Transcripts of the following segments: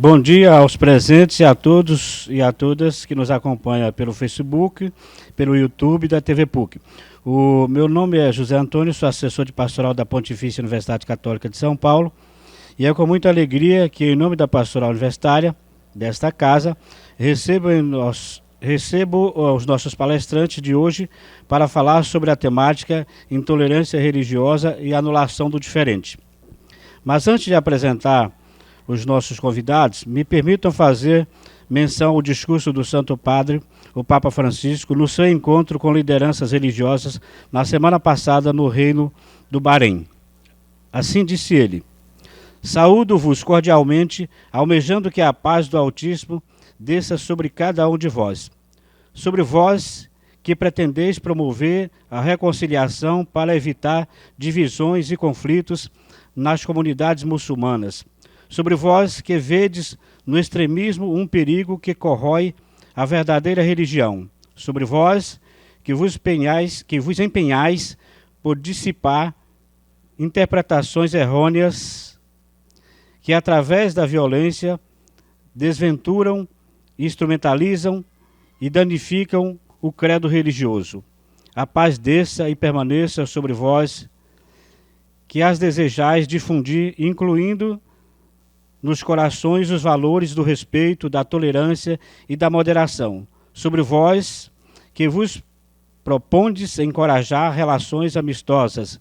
Bom dia aos presentes e a todos e a todas que nos acompanham pelo Facebook, pelo YouTube da TV PUC. O meu nome é José Antônio, sou assessor de pastoral da Pontifícia Universidade Católica de São Paulo, e é com muita alegria que, em nome da pastoral universitária desta casa, recebo os nossos palestrantes de hoje para falar sobre a temática intolerância religiosa e anulação do diferente. Mas antes de apresentar os nossos convidados, me permitam fazer menção ao discurso do Santo Padre, o Papa Francisco, no seu encontro com lideranças religiosas na semana passada no Reino do Bahrein. Assim disse ele: saúdo-vos cordialmente, almejando que a paz do Altíssimo desça sobre cada um de vós. Sobre vós que pretendeis promover a reconciliação para evitar divisões e conflitos nas comunidades muçulmanas. Sobre vós que vedes no extremismo um perigo que corrói a verdadeira religião. Sobre vós que vos empenhais por dissipar interpretações errôneas que, através da violência, desventuram, instrumentalizam e danificam o credo religioso. A paz desça e permaneça sobre vós, que as desejais difundir, incluindo nos corações os valores do respeito, da tolerância e da moderação. Sobre vós, que vos propondes encorajar relações amistosas,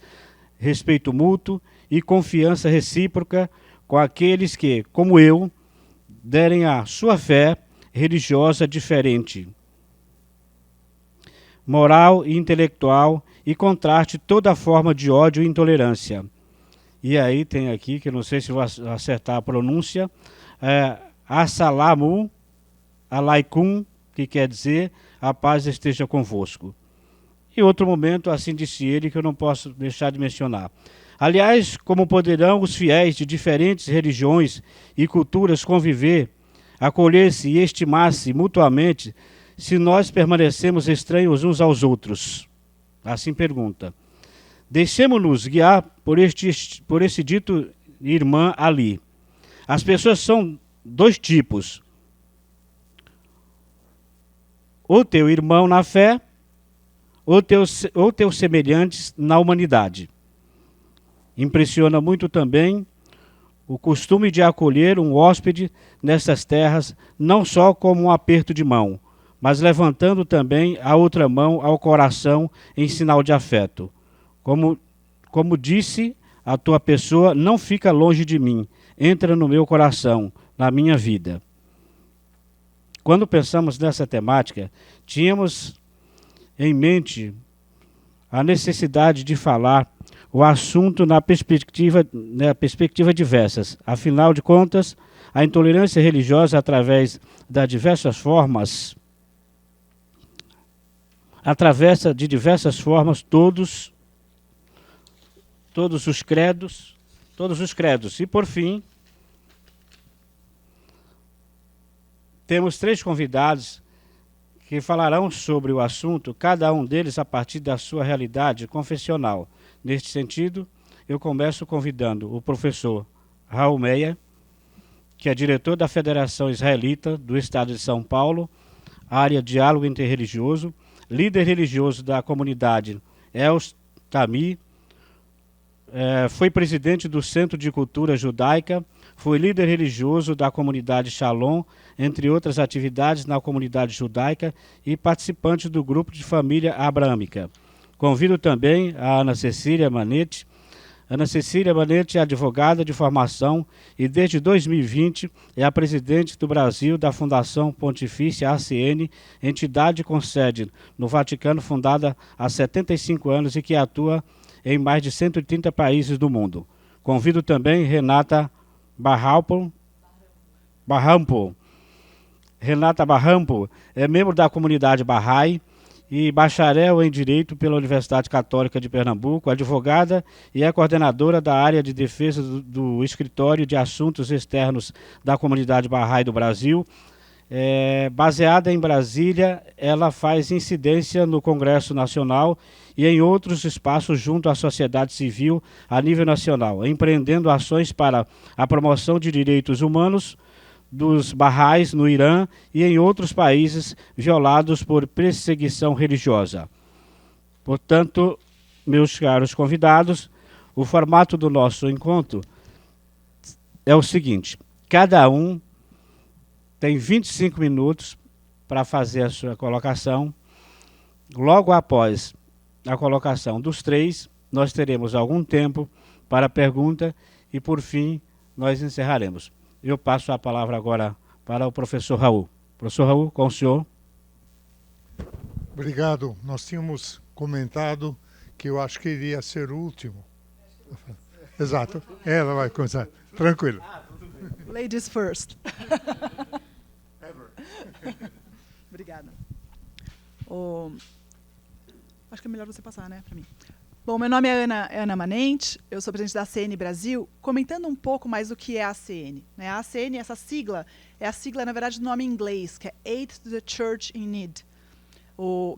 respeito mútuo e confiança recíproca com aqueles que, como eu, derem a sua fé religiosa diferente, moral e intelectual, e contraste toda forma de ódio e intolerância. E aí tem aqui, que eu não sei se vou acertar a pronúncia, Assalamu alaikum, que quer dizer a paz esteja convosco. E outro momento, assim disse ele, que eu não posso deixar de mencionar. Aliás, como poderão os fiéis de diferentes religiões e culturas conviver, acolher-se e estimar-se mutuamente, se nós permanecemos estranhos uns aos outros? Assim pergunta. Deixemos-nos guiar por esse dito irmã Ali. As pessoas são dois tipos: ou teu irmão na fé, ou teus semelhantes na humanidade. Impressiona muito também o costume de acolher um hóspede nessas terras, não só como um aperto de mão, mas levantando também a outra mão ao coração em sinal de afeto. Como disse a tua pessoa, não fica longe de mim, entra no meu coração, na minha vida. Quando pensamos nessa temática, tínhamos em mente a necessidade de falar o assunto na perspectiva diversas. Afinal de contas, a intolerância religiosa, através das diversas formas, atravessa de diversas formas todos os credos. E, por fim, temos 3 convidados que falarão sobre o assunto, cada um deles a partir da sua realidade confessional. Neste sentido, eu começo convidando o professor Raul Meia, que é diretor da Federação Israelita do Estado de São Paulo, área Diálogo Interreligioso, líder religioso da comunidade Els Tami, foi presidente do Centro de Cultura Judaica, foi líder religioso da comunidade Shalom, entre outras atividades na comunidade judaica, e participante do grupo de família abraâmica. Convido também a Ana Cecília Manetti. Ana Cecília Manetti é advogada de formação e desde 2020 é a presidente do Brasil da Fundação Pontifícia ACN, entidade com sede no Vaticano, fundada há 75 anos e que atua em mais de 130 países do mundo. Convido também Renata Barrampo. Renata Barrampo é membro da comunidade Bahá'í e bacharel em Direito pela Universidade Católica de Pernambuco, advogada e é coordenadora da área de defesa do Escritório de Assuntos Externos da Comunidade Bahá'í do Brasil. Baseada em Brasília, ela faz incidência no Congresso Nacional e em outros espaços junto à sociedade civil a nível nacional, empreendendo ações para a promoção de direitos humanos dos Bahá'ís no Irã e em outros países violados por perseguição religiosa. Portanto, meus caros convidados, o formato do nosso encontro é o seguinte: cada um tem 25 minutos para fazer a sua colocação. Logo após a colocação dos três, nós teremos algum tempo para a pergunta e, por fim, nós encerraremos. Eu passo a palavra agora para o professor Raul. Professor Raul, com o senhor. Obrigado. Nós tínhamos comentado que eu acho que iria ser o último. Exato. Ela vai começar. Tranquilo. Ladies first. Obrigada. Acho que é melhor você passar, né, para mim. Bom, meu nome é Ana Manente, eu sou presidente da ACN Brasil, comentando um pouco mais do que é a ACN. Né? A ACN, essa sigla, é a sigla, na verdade, do nome em inglês, que é Aid to the Church in Need,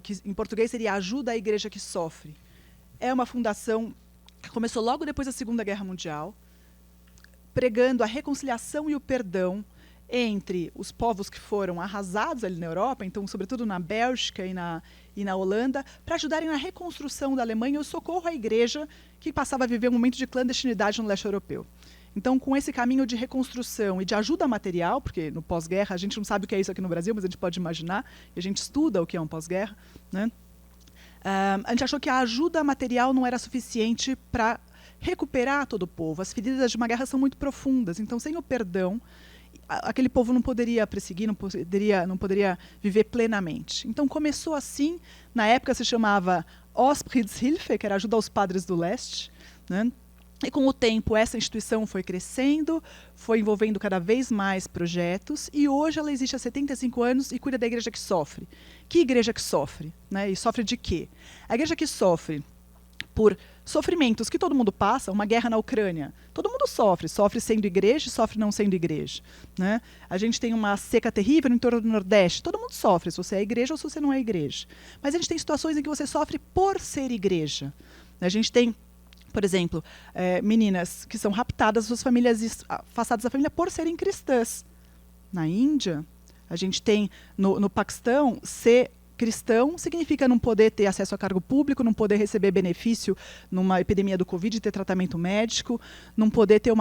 que em português seria Ajuda à Igreja que Sofre. É uma fundação que começou logo depois da Segunda Guerra Mundial, pregando a reconciliação e o perdão entre os povos que foram arrasados ali na Europa, então, sobretudo na Bélgica e na Holanda, para ajudarem na reconstrução da Alemanha e o socorro à igreja que passava a viver um momento de clandestinidade no leste europeu. Então, com esse caminho de reconstrução e de ajuda material, porque no pós-guerra a gente não sabe o que é isso aqui no Brasil, mas a gente pode imaginar, e a gente estuda o que é um pós-guerra, né? A gente achou que a ajuda material não era suficiente para recuperar todo o povo. As feridas de uma guerra são muito profundas, então, sem o perdão, aquele povo não poderia prosseguir, não poderia viver plenamente. Então começou assim, na época se chamava Ostfriedshilfe, que era ajuda aos padres do leste, né? E com o tempo essa instituição foi crescendo, foi envolvendo cada vez mais projetos, e hoje ela existe há 75 anos e cuida da igreja que sofre. Que igreja que sofre? Né? E sofre de quê? A igreja que sofre por sofrimentos que todo mundo passa, uma guerra na Ucrânia. Todo mundo sofre sendo igreja e sofre não sendo igreja. Né? A gente tem uma seca terrível no entorno do Nordeste. Todo mundo sofre, se você é igreja ou se você não é igreja. Mas a gente tem situações em que você sofre por ser igreja. A gente tem, por exemplo, meninas que são raptadas, suas famílias afastadas da família por serem cristãs. Na Índia, a gente tem, no Paquistão, ser cristão significa não poder ter acesso a cargo público, não poder receber benefício numa epidemia do Covid, ter tratamento médico, não poder ter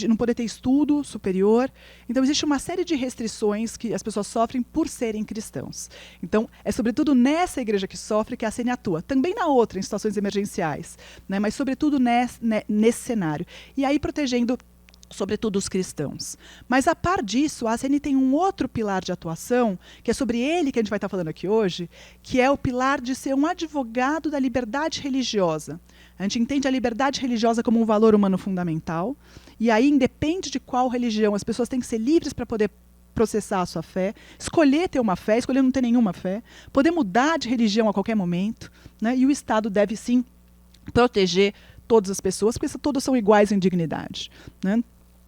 não poder ter estudo superior. Então existe uma série de restrições que as pessoas sofrem por serem cristãos. Então é sobretudo nessa igreja que sofre que a ACN atua. Também na outra, em situações emergenciais, né, mas sobretudo nesse cenário. E aí protegendo sobretudo os cristãos. Mas, a par disso, a ACN tem um outro pilar de atuação, que é sobre ele que a gente vai estar falando aqui hoje, que é o pilar de ser um advogado da liberdade religiosa. A gente entende a liberdade religiosa como um valor humano fundamental, e aí, independe de qual religião, as pessoas têm que ser livres para poder processar a sua fé, escolher ter uma fé, escolher não ter nenhuma fé, poder mudar de religião a qualquer momento, né? E o Estado deve, sim, proteger todas as pessoas, porque todos são iguais em dignidade, né?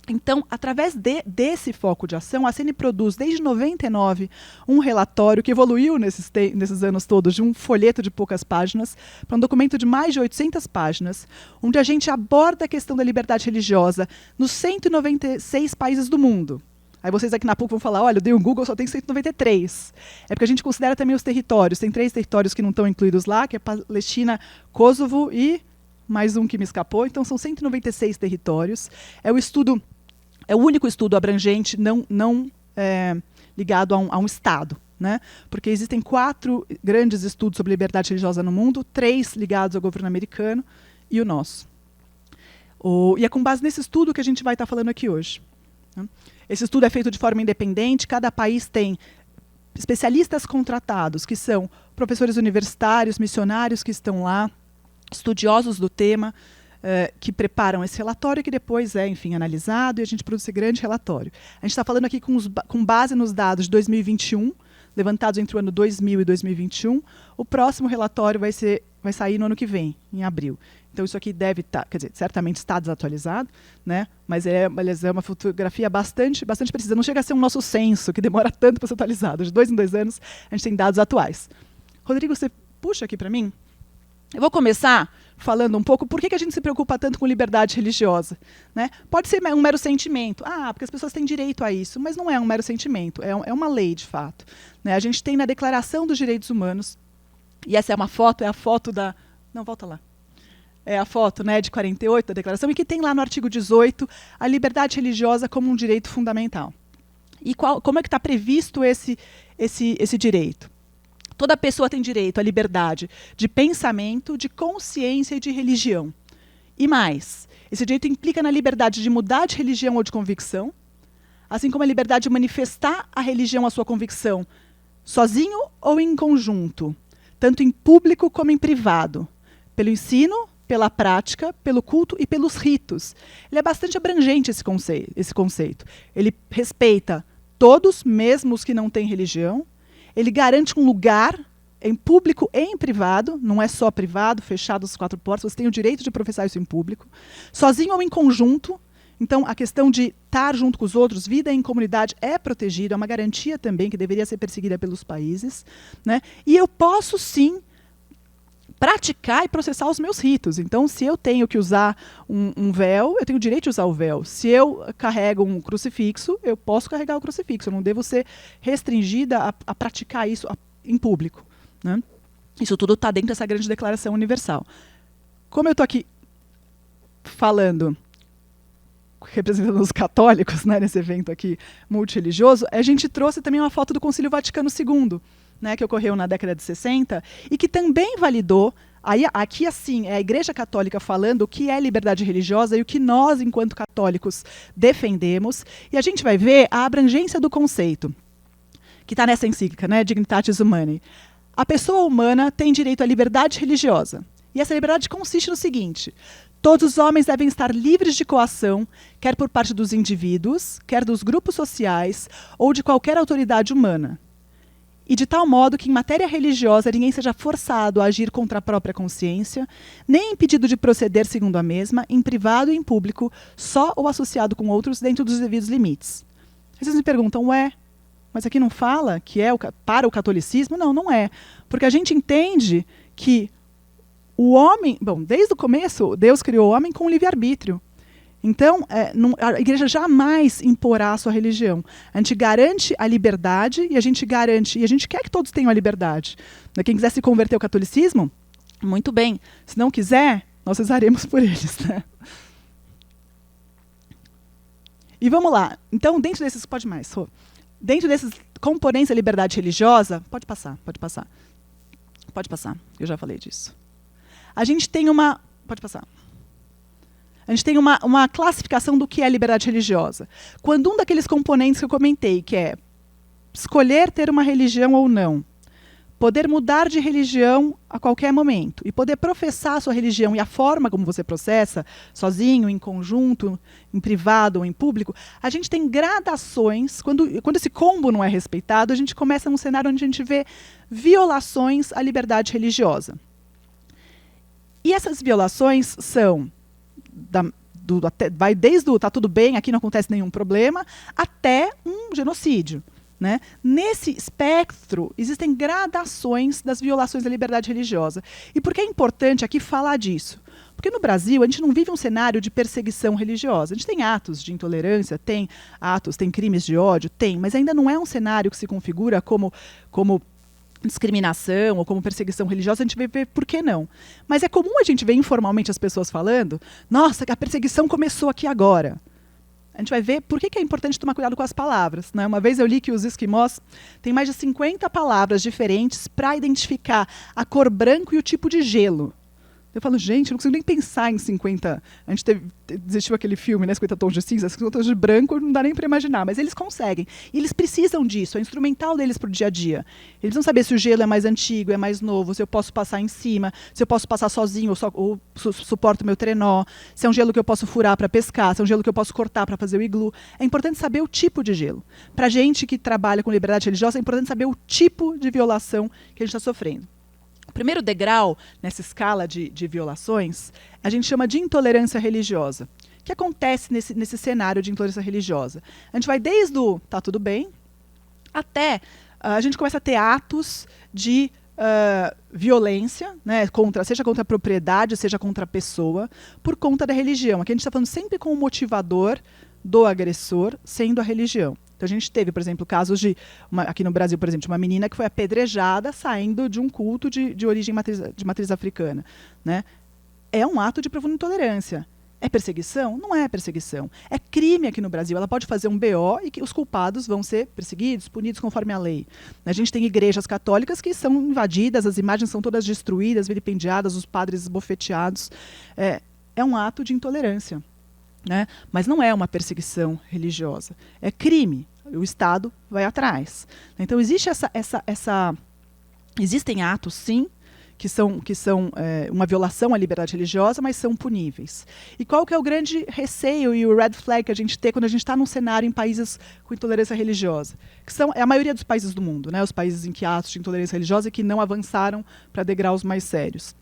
Então, através desse foco de ação, a ACN produz, desde 99, um relatório que evoluiu nesses anos todos, de um folheto de poucas páginas, para um documento de mais de 800 páginas, onde a gente aborda a questão da liberdade religiosa nos 196 países do mundo. Aí vocês aqui na PUC vão falar, olha, eu dei um Google, só tem 193. É porque a gente considera também os territórios. Tem 3 territórios que não estão incluídos lá, que é Palestina, Kosovo e mais um que me escapou. Então, são 196 territórios. É o único estudo abrangente não ligado a um Estado, né? Porque existem 4 grandes estudos sobre liberdade religiosa no mundo, 3 ligados ao governo americano e o nosso. E é com base nesse estudo que a gente vai estar falando aqui hoje, né? Esse estudo é feito de forma independente, cada país tem especialistas contratados, que são professores universitários, missionários que estão lá, estudiosos do tema, que preparam esse relatório, que depois é, enfim, analisado, e a gente produz esse grande relatório. A gente está falando aqui com base nos dados de 2021, levantados entre o ano 2000 e 2021. O próximo relatório vai sair no ano que vem, em abril. Então, isso aqui deve estar, quer dizer, certamente está desatualizado, né? Mas é uma fotografia bastante precisa. Não chega a ser um nosso censo, que demora tanto para ser atualizado. De 2 em 2 anos, a gente tem dados atuais. Rodrigo, você puxa aqui para mim? Eu vou começar falando um pouco por que a gente se preocupa tanto com liberdade religiosa. Né? Pode ser um mero sentimento. Porque as pessoas têm direito a isso, mas não é um mero sentimento, é uma lei, de fato. Né? A gente tem na Declaração dos Direitos Humanos, e essa é a foto da... Não, volta lá. É a foto, né, de 48 da Declaração, e que tem lá no artigo 18 a liberdade religiosa como um direito fundamental. E como é que está previsto esse direito? Toda pessoa tem direito à liberdade de pensamento, de consciência e de religião. E mais, esse direito implica na liberdade de mudar de religião ou de convicção, assim como a liberdade de manifestar a religião, a sua convicção, sozinho ou em conjunto, tanto em público como em privado, pelo ensino, pela prática, pelo culto e pelos ritos. Ele é bastante abrangente, esse conceito. Ele respeita todos, mesmo os que não têm religião. Ele garante um lugar em público e em privado, não é só privado, fechado às 4 portas, você tem o direito de professar isso em público, sozinho ou em conjunto. Então, a questão de estar junto com os outros, vida em comunidade, é protegida, é uma garantia também que deveria ser perseguida pelos países. Né? E eu posso, sim, praticar e processar os meus ritos. Então, se eu tenho que usar um véu, eu tenho o direito de usar o véu. Se eu carrego um crucifixo, eu posso carregar o crucifixo. Eu não devo ser restringida a praticar isso em público. Né? Isso tudo está dentro dessa grande declaração universal. Como eu estou aqui falando, representando os católicos, né, nesse evento aqui multirreligioso, a gente trouxe também uma foto do Concílio Vaticano II, né, que ocorreu na década de 60, e que também validou, aqui assim, é a Igreja Católica falando o que é liberdade religiosa e o que nós, enquanto católicos, defendemos, e a gente vai ver a abrangência do conceito, que está nessa encíclica, né, Dignitatis Humanae. A pessoa humana tem direito à liberdade religiosa, e essa liberdade consiste no seguinte: todos os homens devem estar livres de coação, quer por parte dos indivíduos, quer dos grupos sociais, ou de qualquer autoridade humana. E de tal modo que, em matéria religiosa, ninguém seja forçado a agir contra a própria consciência, nem impedido de proceder segundo a mesma, em privado e em público, só ou associado com outros, dentro dos devidos limites. Vocês me perguntam, mas aqui não fala que é para o catolicismo? Não, não é. Porque a gente entende que o homem... Bom, desde o começo, Deus criou o homem com livre-arbítrio. Então, a igreja jamais imporá a sua religião. A gente garante a liberdade e a gente quer que todos tenham a liberdade. Quem quiser se converter ao catolicismo, muito bem. Se não quiser, nós rezaremos por eles. Né? E vamos lá. Então, dentro desses... Pode mais, Rô. Dentro desses componentes da liberdade religiosa... Pode passar. Pode passar, eu já falei disso. A gente tem uma... Pode passar. A gente tem uma classificação do que é liberdade religiosa. Quando um daqueles componentes que eu comentei, que é escolher ter uma religião ou não, poder mudar de religião a qualquer momento e poder professar a sua religião e a forma como você processa, sozinho, em conjunto, em privado ou em público, a gente tem gradações. Quando esse combo não é respeitado, a gente começa num cenário onde a gente vê violações à liberdade religiosa. E essas violações são... vai desde o tá tudo bem, aqui não acontece nenhum problema, até um genocídio. Né? Nesse espectro, existem gradações das violações da liberdade religiosa. E por que é importante aqui falar disso? Porque no Brasil, a gente não vive um cenário de perseguição religiosa. A gente tem atos de intolerância, tem crimes de ódio, mas ainda não é um cenário que se configura como discriminação ou como perseguição religiosa. A gente vai ver por que não. Mas é comum a gente ver informalmente as pessoas falando: nossa, que a perseguição começou aqui agora. A gente vai ver por que é importante tomar cuidado com as palavras. Né? Uma vez eu li que os esquimós têm mais de 50 palavras diferentes para identificar a cor branco e o tipo de gelo. Eu falo, gente, eu não consigo nem pensar em 50... A gente existiu aquele filme, né, 50 tons de cinza, 50 tons de branco, não dá nem para imaginar, mas eles conseguem. E eles precisam disso, é instrumental deles para o dia a dia. Eles vão saber se o gelo é mais antigo, é mais novo, se eu posso passar em cima, se eu posso passar sozinho ou suporto o meu trenó, se é um gelo que eu posso furar para pescar, se é um gelo que eu posso cortar para fazer o iglu. É importante saber o tipo de gelo. Para a gente que trabalha com liberdade religiosa, é importante saber o tipo de violação que a gente está sofrendo. O primeiro degrau nessa escala de violações, a gente chama de intolerância religiosa. O que acontece nesse cenário de intolerância religiosa? A gente vai desde o tá tudo bem, até a gente começa a ter atos de violência, né, seja contra a propriedade, seja contra a pessoa, por conta da religião. Aqui a gente está falando sempre com o motivador do agressor sendo a religião. Então a gente teve, por exemplo, casos aqui no Brasil, por exemplo, de uma menina que foi apedrejada saindo de um culto de origem de matriz africana. Né? É um ato de profunda intolerância. É perseguição? Não é perseguição. É crime aqui no Brasil. Ela pode fazer um BO e que os culpados vão ser perseguidos, punidos conforme a lei. A gente tem igrejas católicas que são invadidas, as imagens são todas destruídas, vilipendiadas, os padres esbofeteados. É um ato de intolerância. Né? Mas não é uma perseguição religiosa. É crime. O Estado vai atrás. Então existe existem atos, sim, que são uma violação à liberdade religiosa, mas são puníveis. E qual que é o grande receio e o red flag que a gente tem quando a gente está num cenário em países com intolerância religiosa? Que é a maioria dos países do mundo, né? Os países em que há atos de intolerância religiosa e que não avançaram para degraus mais sérios.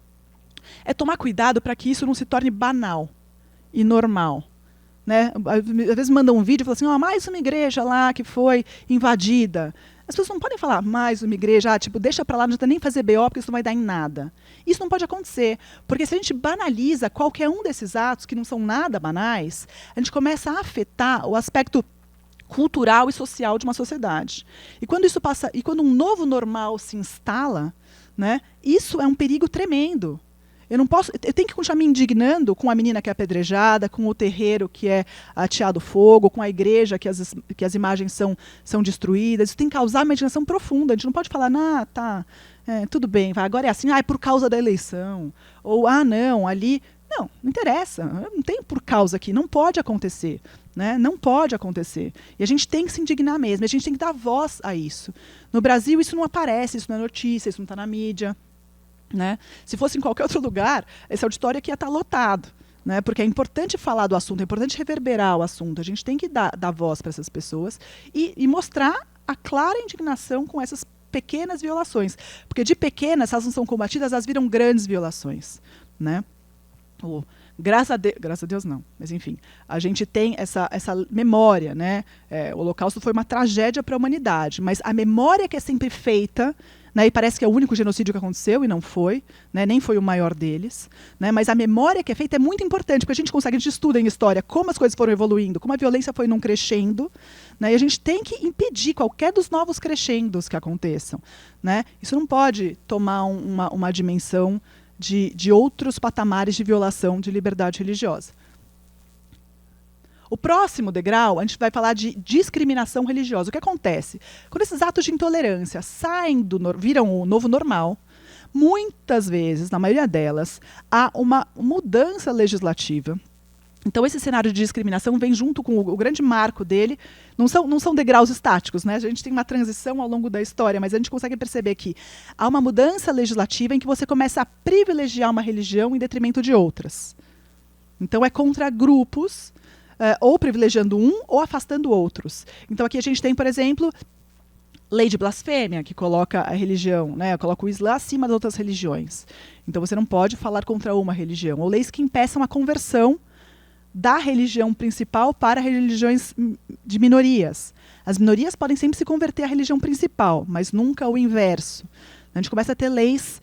É tomar cuidado para que isso não se torne banal e normal. Né? Às vezes mandam um vídeo e falam assim, mais uma igreja lá que foi invadida. As pessoas não podem falar mais uma igreja, deixa para lá, não adianta nem fazer BO, porque isso não vai dar em nada. Isso não pode acontecer, porque se a gente banaliza qualquer um desses atos, que não são nada banais, a gente começa a afetar o aspecto cultural e social de uma sociedade. E quando isso passa, e quando um novo normal se instala, né, isso é um perigo tremendo. Eu tenho que continuar me indignando com a menina que é apedrejada, com o terreiro que é ateado fogo, com a igreja que as imagens são destruídas. Isso tem que causar uma indignação profunda. A gente não pode falar, tudo bem, agora é assim, é por causa da eleição. Ou, não, ali... Não interessa. Não tem por causa aqui. Não pode acontecer. Né? Não pode acontecer. E a gente tem que se indignar mesmo. A gente tem que dar voz a isso. No Brasil, isso não aparece, isso não é notícia, isso não está na mídia. Né? Se fosse em qualquer outro lugar, esse auditório aqui ia estar lotado, né? Porque é importante falar do assunto, é importante reverberar o assunto. A gente tem que dar voz para essas pessoas e mostrar a clara indignação com essas pequenas violações. Porque de pequenas, se elas não são combatidas, elas viram grandes violações. Né? Graças a Deus não, mas enfim, a gente tem essa memória. Né? O Holocausto foi uma tragédia para a humanidade, mas a memória que é sempre feita, né, e parece que é o único genocídio que aconteceu, e não foi, né, nem foi o maior deles, né, mas a memória que é feita é muito importante, porque a gente estuda em história como as coisas foram evoluindo, como a violência foi num crescendo, né, e a gente tem que impedir qualquer dos novos crescendos que aconteçam. Né? Isso não pode tomar uma dimensão de outros patamares de violação de liberdade religiosa. O próximo degrau, a gente vai falar de discriminação religiosa. O que acontece? Quando esses atos de intolerância viram o novo normal, muitas vezes, na maioria delas, há uma mudança legislativa. Então, esse cenário de discriminação vem junto com o grande marco dele. Não são degraus estáticos, né? A gente tem uma transição ao longo da história, mas a gente consegue perceber que há uma mudança legislativa em que você começa a privilegiar uma religião em detrimento de outras. Então, é contra grupos... ou privilegiando um ou afastando outros. Então aqui a gente tem, por exemplo, lei de blasfêmia, que coloca a religião, né, coloca o Islã acima das outras religiões. Então você não pode falar contra uma religião. Ou leis que impeçam a conversão da religião principal para religiões de minorias. As minorias podem sempre se converter à religião principal, mas nunca o inverso. A gente começa a ter leis...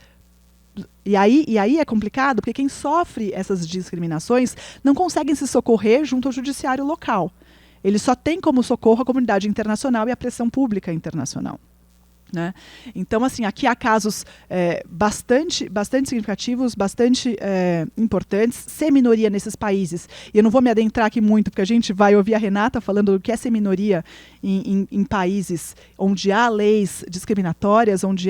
E aí é complicado, porque quem sofre essas discriminações não consegue se socorrer junto ao judiciário local. Ele só tem como socorro a comunidade internacional e a pressão pública internacional. Né? Então, assim, aqui há casos bastante significativos, bastante importantes, ser minoria nesses países. E eu não vou me adentrar aqui muito, porque a gente vai ouvir a Renata falando do que é ser minoria em países onde há leis discriminatórias, onde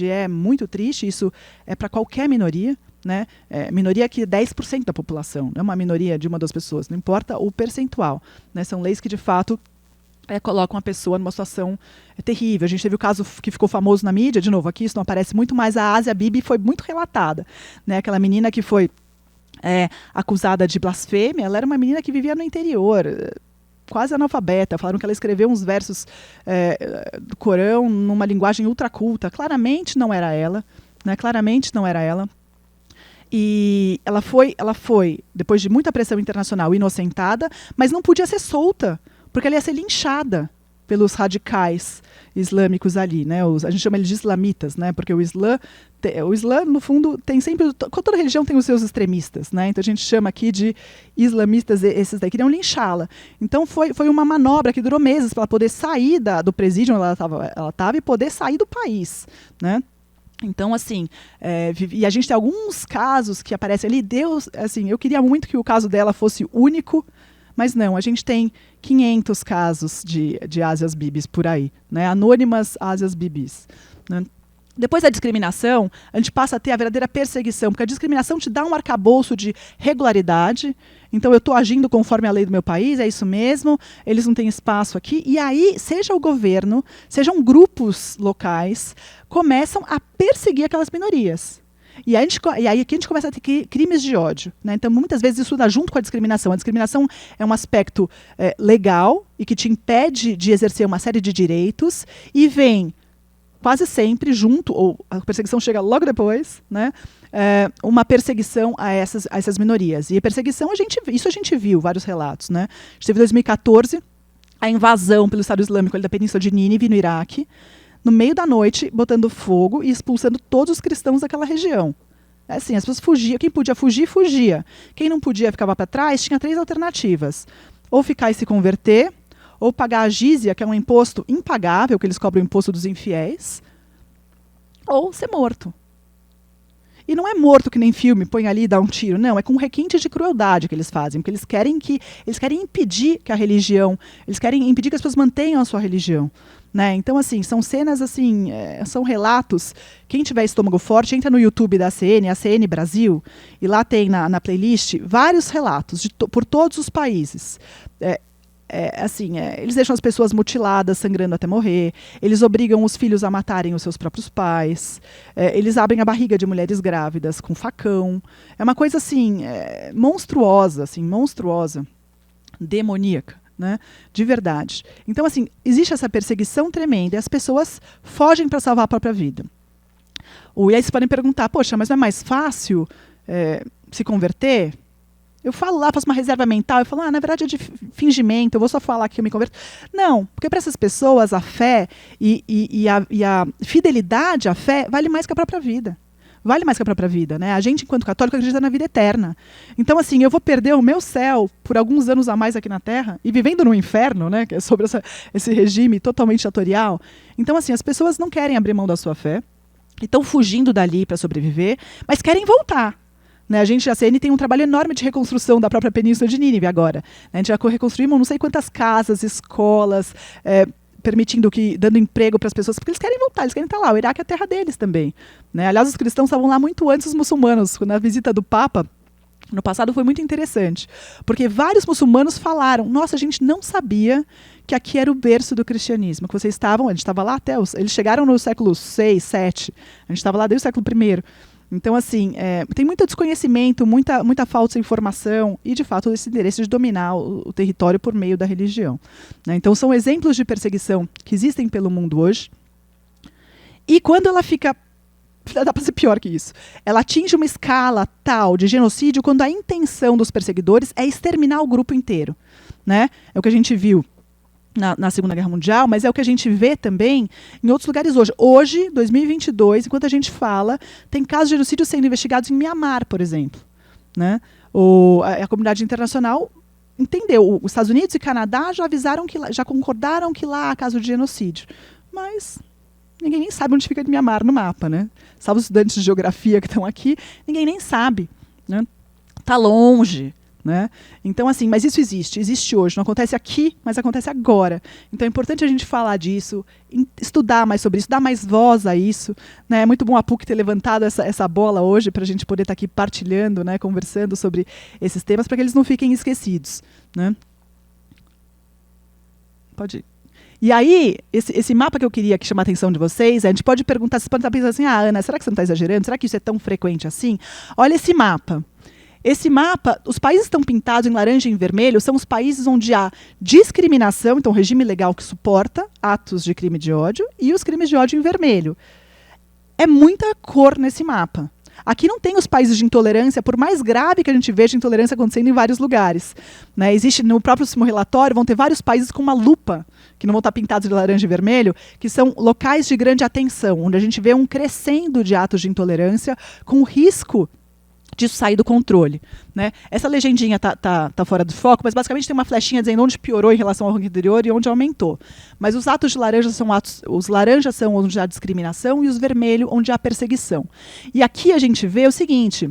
é muito triste. Isso é para qualquer minoria. Né? Minoria que é 10% da população, não é uma minoria de uma ou duas pessoas, não importa o percentual. Né? São leis que, de fato, colocam a pessoa numa situação terrível. A gente teve o caso que ficou famoso na mídia, de novo, aqui isso não aparece muito, mas a Asia Bibi foi muito relatada. Né? Aquela menina que foi acusada de blasfêmia, ela era uma menina que vivia no interior, quase analfabeta. Falaram que ela escreveu uns versos do Corão numa linguagem ultraculta. Claramente não era ela. Né? Claramente não era ela. E ela foi, depois de muita pressão internacional, inocentada, mas não podia ser solta, porque ela ia ser linchada. pelos radicais islâmicos ali, né? A gente chama eles de islamitas, né? Porque o Islã, no fundo, tem sempre... Toda religião tem os seus extremistas, né? Então a gente chama aqui de islamistas, esses daí queriam linchá-la. Então foi uma manobra que durou meses para ela poder sair do presídio onde ela estava e poder sair do país, né? Então, assim, e a gente tem alguns casos que aparecem ali. Deus, assim, eu queria muito que o caso dela fosse único, mas não, a gente tem 500 casos de Asias Bibis por aí, né? Anônimas Asias Bibis, né? Depois da discriminação, a gente passa a ter a verdadeira perseguição, porque a discriminação te dá um arcabouço de regularidade. Então, eu estou agindo conforme a lei do meu país, é isso mesmo, eles não têm espaço aqui. E aí, seja o governo, sejam grupos locais, começam a perseguir aquelas minorias. E aí aqui a gente começa a ter crimes de ódio, né? Então, muitas vezes isso dá junto com a discriminação. A discriminação é um aspecto legal e que te impede de exercer uma série de direitos e vem quase sempre junto, ou a perseguição chega logo depois, né? Uma perseguição a essas minorias. E a perseguição, isso a gente viu, vários relatos, né? A gente teve em 2014 a invasão pelo Estado Islâmico ali da Península de Nínive, no Iraque, no meio da noite, botando fogo e expulsando todos os cristãos daquela região. Assim, as pessoas fugiam, quem podia fugir, fugia. Quem não podia, ficava para trás, tinha 3 alternativas. Ou ficar e se converter, ou pagar a jizya, que é um imposto impagável, que eles cobram o imposto dos infiéis, ou ser morto. E não é morto que nem filme, põe ali e dá um tiro. Não, é com requinte de crueldade que eles fazem, porque eles querem impedir que a religião, eles querem impedir que as pessoas mantenham a sua religião, né? Então, assim, são cenas, assim, são relatos. Quem tiver estômago forte, entra no YouTube da ACN, ACN Brasil, e lá tem na playlist vários relatos por todos os países. Eles deixam as pessoas mutiladas, sangrando até morrer. Eles obrigam os filhos a matarem os seus próprios pais. Eles abrem a barriga de mulheres grávidas com facão. É uma coisa assim, monstruosa, demoníaca, né? De verdade. Então, assim, existe essa perseguição tremenda e as pessoas fogem para salvar a própria vida. E aí vocês podem perguntar, poxa, mas não é mais fácil se converter? Eu falo lá, faço uma reserva mental, eu falo, na verdade é de fingimento, eu vou só falar que eu me converto. Não, porque para essas pessoas a fé e a fidelidade à fé vale mais que a própria vida. Vale mais que a própria vida, né? A gente, enquanto católico, acredita na vida eterna. Então, assim, eu vou perder o meu céu por alguns anos a mais aqui na Terra e vivendo no inferno, né? Que é sobre esse regime totalmente ditatorial. Então, assim, as pessoas não querem abrir mão da sua fé e estão fugindo dali para sobreviver, mas querem voltar. Né, a CN tem um trabalho enorme de reconstrução da própria Península de Nínive agora. Né, a gente já reconstruímos não sei quantas casas, escolas, dando emprego para as pessoas, porque eles querem voltar, eles querem estar lá. O Iraque é a terra deles também. Né? Aliás, os cristãos estavam lá muito antes dos muçulmanos. Na visita do Papa, no passado, foi muito interessante. Porque vários muçulmanos falaram, nossa, a gente não sabia que aqui era o berço do cristianismo. Que vocês estavam, a gente estava lá até... Eles chegaram no século 6, 7. A gente estava lá desde o século I. Então, assim, tem muito desconhecimento, muita falsa informação e, de fato, esse interesse de dominar o território por meio da religião. Né? Então, são exemplos de perseguição que existem pelo mundo hoje. E quando ela fica... Dá para ser pior que isso. Ela atinge uma escala tal de genocídio quando a intenção dos perseguidores é exterminar o grupo inteiro. Né? É o que a gente viu na Segunda Guerra Mundial, mas é o que a gente vê também em outros lugares hoje. Hoje, 2022, enquanto a gente fala, tem casos de genocídio sendo investigados em Mianmar, por exemplo. Né? A comunidade internacional entendeu. Os Estados Unidos e Canadá já avisaram, já concordaram que lá há caso de genocídio. Mas ninguém nem sabe onde fica Mianmar no mapa. Né? Salvo os estudantes de geografia que estão aqui, ninguém nem sabe. Né? Tá longe. Né? Então, assim, mas isso existe hoje, não acontece aqui, mas acontece agora. Então é importante a gente falar disso, estudar mais sobre isso, dar mais voz a isso. Né? É muito bom a PUC ter levantado essa bola hoje para a gente poder estar aqui partilhando, né? Conversando sobre esses temas, para que eles não fiquem esquecidos. Né? Pode ir. E aí, esse mapa que eu queria que chamar a atenção de vocês, a gente pode perguntar, vocês podem estar pensando assim, Ana, será que você não está exagerando? Será que isso é tão frequente assim? Olha esse mapa. Esse mapa, os países que estão pintados em laranja e em vermelho são os países onde há discriminação, então regime legal que suporta atos de crime de ódio, e os crimes de ódio em vermelho. É muita cor nesse mapa. Aqui não tem os países de intolerância, por mais grave que a gente veja intolerância acontecendo em vários lugares. Né? Existe, no próximo relatório, vão ter vários países com uma lupa, que não vão estar pintados de laranja e vermelho, que são locais de grande atenção, onde a gente vê um crescendo de atos de intolerância com o risco disso sair do controle. Né? Essa legendinha tá fora do foco, mas basicamente tem uma flechinha dizendo onde piorou em relação ao anterior e onde aumentou. Mas os atos de laranja são os laranjas são onde há discriminação e os vermelhos onde há perseguição. E aqui a gente vê o seguinte,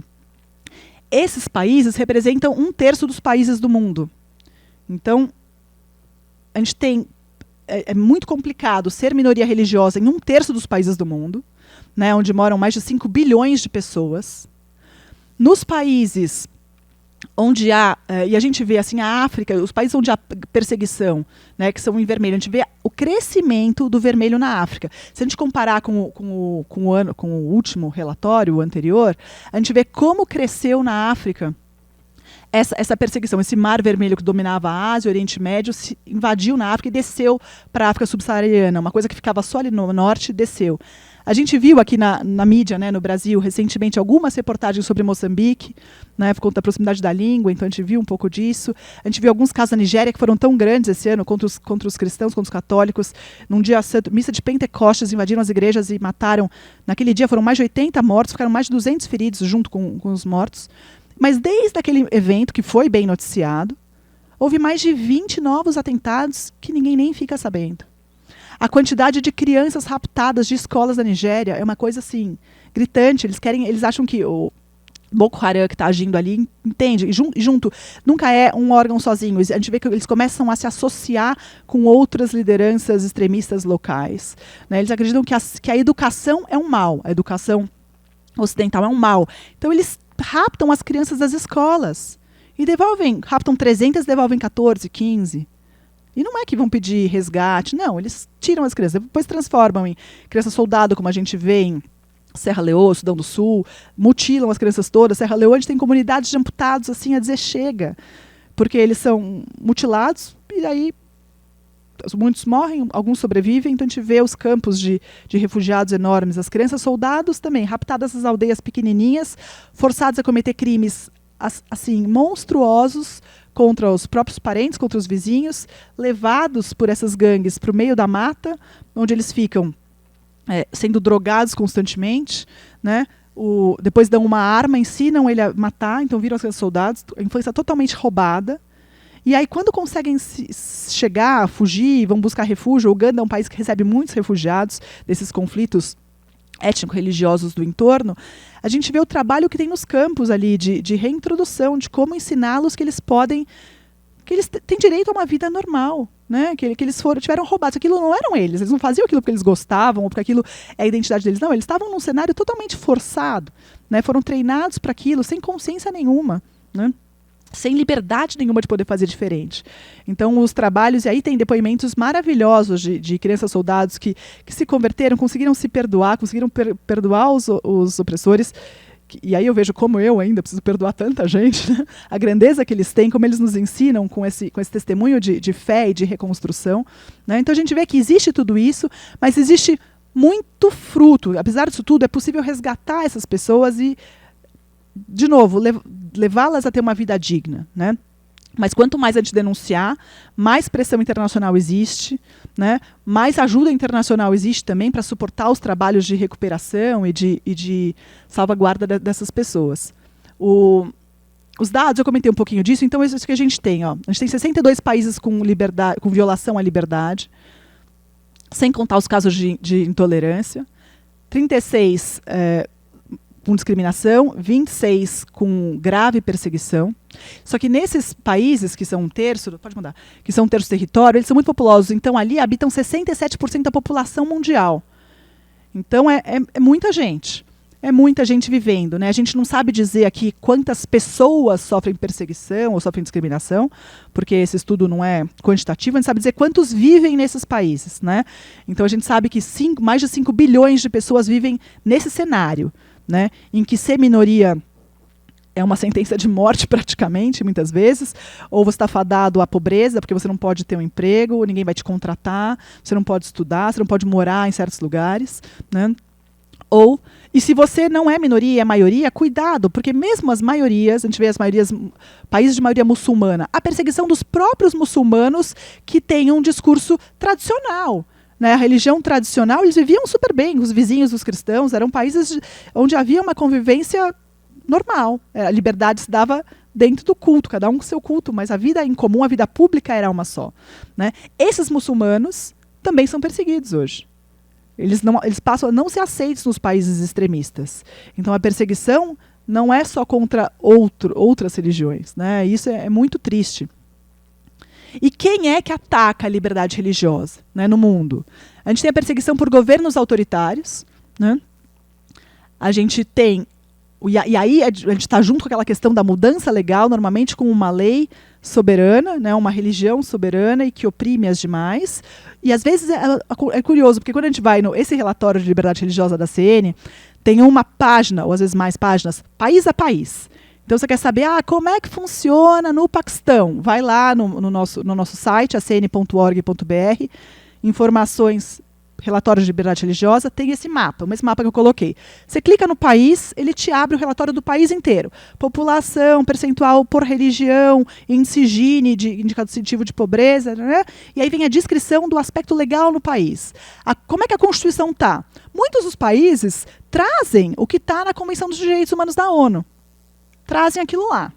esses países representam 1/3 dos países do mundo. Então, a gente tem, é muito complicado ser minoria religiosa em 1/3 dos países do mundo, né, onde moram mais de 5 bilhões de pessoas. Nos países onde há, e a gente vê assim, a África, os países onde há perseguição, né, que são em vermelho, a gente vê o crescimento do vermelho na África. Se a gente comparar com o último relatório, o anterior, a gente vê como cresceu na África essa perseguição. Esse mar vermelho que dominava a Ásia, o Oriente Médio, se invadiu na África e desceu para a África subsaariana. Uma coisa que ficava só ali no norte, desceu. A gente viu aqui na mídia, né, no Brasil, recentemente, algumas reportagens sobre Moçambique, né, por conta da proximidade da língua, então a gente viu um pouco disso. A gente viu alguns casos na Nigéria que foram tão grandes esse ano contra os cristãos, contra os católicos. Num dia santo, missa de Pentecostes, invadiram as igrejas e mataram. Naquele dia foram mais de 80 mortos, ficaram mais de 200 feridos junto com os mortos. Mas desde aquele evento, que foi bem noticiado, houve mais de 20 novos atentados que ninguém nem fica sabendo. A quantidade de crianças raptadas de escolas da Nigéria é uma coisa assim, gritante. Eles acham que o Boko Haram que está agindo ali, entende? E junto, nunca é um órgão sozinho. A gente vê que eles começam a se associar com outras lideranças extremistas locais. Né? Eles acreditam que a educação é um mal, a educação ocidental é um mal. Então eles raptam as crianças das escolas e raptam 300, devolvem 14, 15. E não é que vão pedir resgate, não, eles tiram as crianças, depois transformam em criança soldado, como a gente vê em Serra Leoa, Sudão do Sul, mutilam as crianças todas. Serra Leoa, a gente tem comunidades de amputados assim a dizer chega, porque eles são mutilados e aí muitos morrem, alguns sobrevivem, então a gente vê os campos de refugiados enormes, as crianças soldados também, raptadas nas aldeias pequenininhas, forçados a cometer crimes assim monstruosos, contra os próprios parentes, contra os vizinhos, levados por essas gangues para o meio da mata, onde eles ficam sendo drogados constantemente, né? Depois dão uma arma, ensinam ele a matar, então viram os soldados, a infância totalmente roubada. E aí, quando conseguem chegar, fugir, vão buscar refúgio, o Uganda é um país que recebe muitos refugiados desses conflitos étnico-religiosos do entorno, a gente vê o trabalho que tem nos campos ali de reintrodução, de como ensiná-los que eles têm direito a uma vida normal, né? Que eles tiveram roubados. Aquilo não eram eles não faziam aquilo porque eles gostavam ou porque aquilo é a identidade deles. Não, eles estavam num cenário totalmente forçado, né? Foram treinados para aquilo sem consciência nenhuma, né? Sem liberdade nenhuma de poder fazer diferente. Então, os trabalhos, e aí tem depoimentos maravilhosos de crianças soldados que se converteram, conseguiram se perdoar, conseguiram perdoar os opressores. E aí eu vejo como eu ainda preciso perdoar tanta gente, né? A grandeza que eles têm, como eles nos ensinam com esse testemunho de fé e de reconstrução. Né? Então, a gente vê que existe tudo isso, mas existe muito fruto. Apesar disso tudo, é possível resgatar essas pessoas e, de novo, levá-las a ter uma vida digna, né? Mas quanto mais a gente denunciar, mais pressão internacional existe, né? Mais ajuda internacional existe também para suportar os trabalhos de recuperação e de salvaguarda dessas pessoas. Os dados, eu comentei um pouquinho disso, então é isso que a gente tem. Ó. A gente tem 62 países com violação à liberdade, sem contar os casos de intolerância, 36 com discriminação, 26 com grave perseguição. Só que nesses países, que são 1/3, pode mudar, que são 1/3 do território, eles são muito populosos. Então, ali habitam 67% da população mundial. Então, é muita gente. É muita gente vivendo. Né? A gente não sabe dizer aqui quantas pessoas sofrem perseguição ou sofrem discriminação, porque esse estudo não é quantitativo. A gente sabe dizer quantos vivem nesses países. Né? Então, a gente sabe que mais de 5 bilhões de pessoas vivem nesse cenário. Né, em que ser minoria é uma sentença de morte praticamente, muitas vezes, ou você está fadado à pobreza, porque você não pode ter um emprego, ninguém vai te contratar, você não pode estudar, você não pode morar em certos lugares, né, E se você não é minoria e é maioria, cuidado, porque mesmo as maiorias, a gente vê as maiorias, países de maioria muçulmana, a perseguição dos próprios muçulmanos que têm um discurso tradicional. Né, a religião tradicional, eles viviam super bem, os vizinhos dos cristãos, eram países onde havia uma convivência normal. A liberdade se dava dentro do culto, cada um com seu culto, mas a vida em comum, a vida pública era uma só. Né? Esses muçulmanos também são perseguidos hoje. Eles passam a não ser aceitos nos países extremistas. Então a perseguição não é só contra outras religiões. Né? Isso é muito triste. E quem é que ataca a liberdade religiosa, né, no mundo? A gente tem a perseguição por governos autoritários. Né? A gente tem... E aí a gente está junto com aquela questão da mudança legal, normalmente com uma lei soberana, né, uma religião soberana e que oprime as demais. E às vezes é curioso, porque quando a gente vai esse relatório de liberdade religiosa da CN, tem uma página, ou às vezes mais páginas, país a país. Então você quer saber como é que funciona no Paquistão? Vai lá no nosso site, acn.org.br, informações, relatório de liberdade religiosa, tem esse mapa que eu coloquei. Você clica no país, ele te abre o relatório do país inteiro. População, percentual por religião, índice Gini, de indicativo de pobreza, né? E aí vem a descrição do aspecto legal no país. Como é que a Constituição está? Muitos dos países trazem o que está na Convenção dos Direitos Humanos da ONU. Trazem aquilo lá.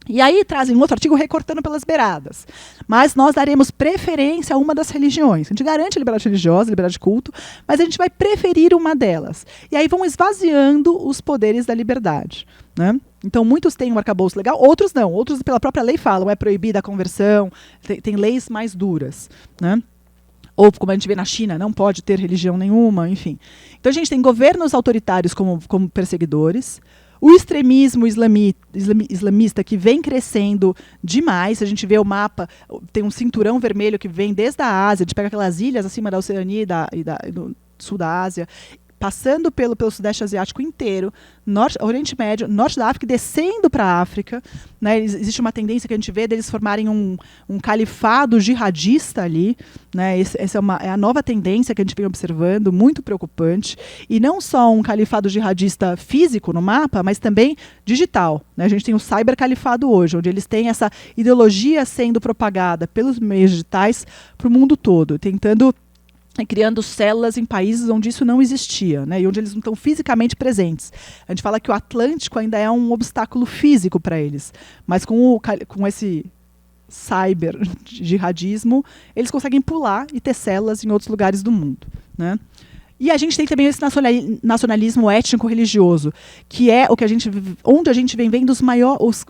E aí trazem um outro artigo recortando pelas beiradas. Mas nós daremos preferência a uma das religiões. A gente garante a liberdade religiosa, a liberdade de culto, mas a gente vai preferir uma delas. E aí vão esvaziando os poderes da liberdade. Né? Então muitos têm um arcabouço legal, outros não. Outros pela própria lei falam, é proibida a conversão, tem leis mais duras. Né? Ou, como a gente vê na China, não pode ter religião nenhuma, enfim. Então a gente tem governos autoritários como perseguidores, o extremismo islamista que vem crescendo demais. A gente vê o mapa, tem um cinturão vermelho que vem desde a Ásia, a gente pega aquelas ilhas acima da Oceania e do sul da Ásia, passando pelo Sudeste Asiático inteiro, Oriente Médio, Norte da África, descendo para a África. Né? Existe uma tendência que a gente vê deles formarem um califado jihadista ali. Né? Essa é a nova tendência que a gente vem observando, muito preocupante. E não só um califado jihadista físico no mapa, mas também digital. Né? A gente tem o cybercalifado hoje, onde eles têm essa ideologia sendo propagada pelos meios digitais para o mundo todo, tentando criando células em países onde isso não existia, né, e onde eles não estão fisicamente presentes. A gente fala que o Atlântico ainda é um obstáculo físico para eles, mas com esse cyber jihadismo, eles conseguem pular e ter células em outros lugares do mundo. Né? E a gente tem também esse nacionalismo étnico-religioso, que é onde a gente vem vendo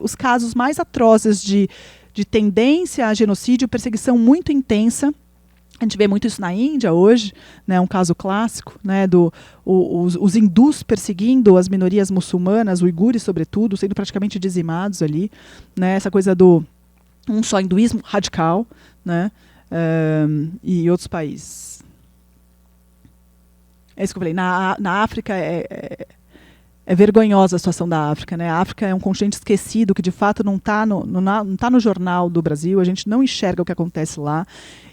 os casos mais atrozes de tendência a genocídio, perseguição muito intensa. A gente vê muito isso na Índia hoje, né, um caso clássico, né, os hindus perseguindo as minorias muçulmanas, uigures sobretudo, sendo praticamente dizimados ali. Né, essa coisa do um só hinduísmo radical, né, e outros países. É isso que eu falei. Na África é vergonhosa a situação da África. Né? A África é um continente esquecido que, de fato, não está no jornal do Brasil. A gente não enxerga o que acontece lá.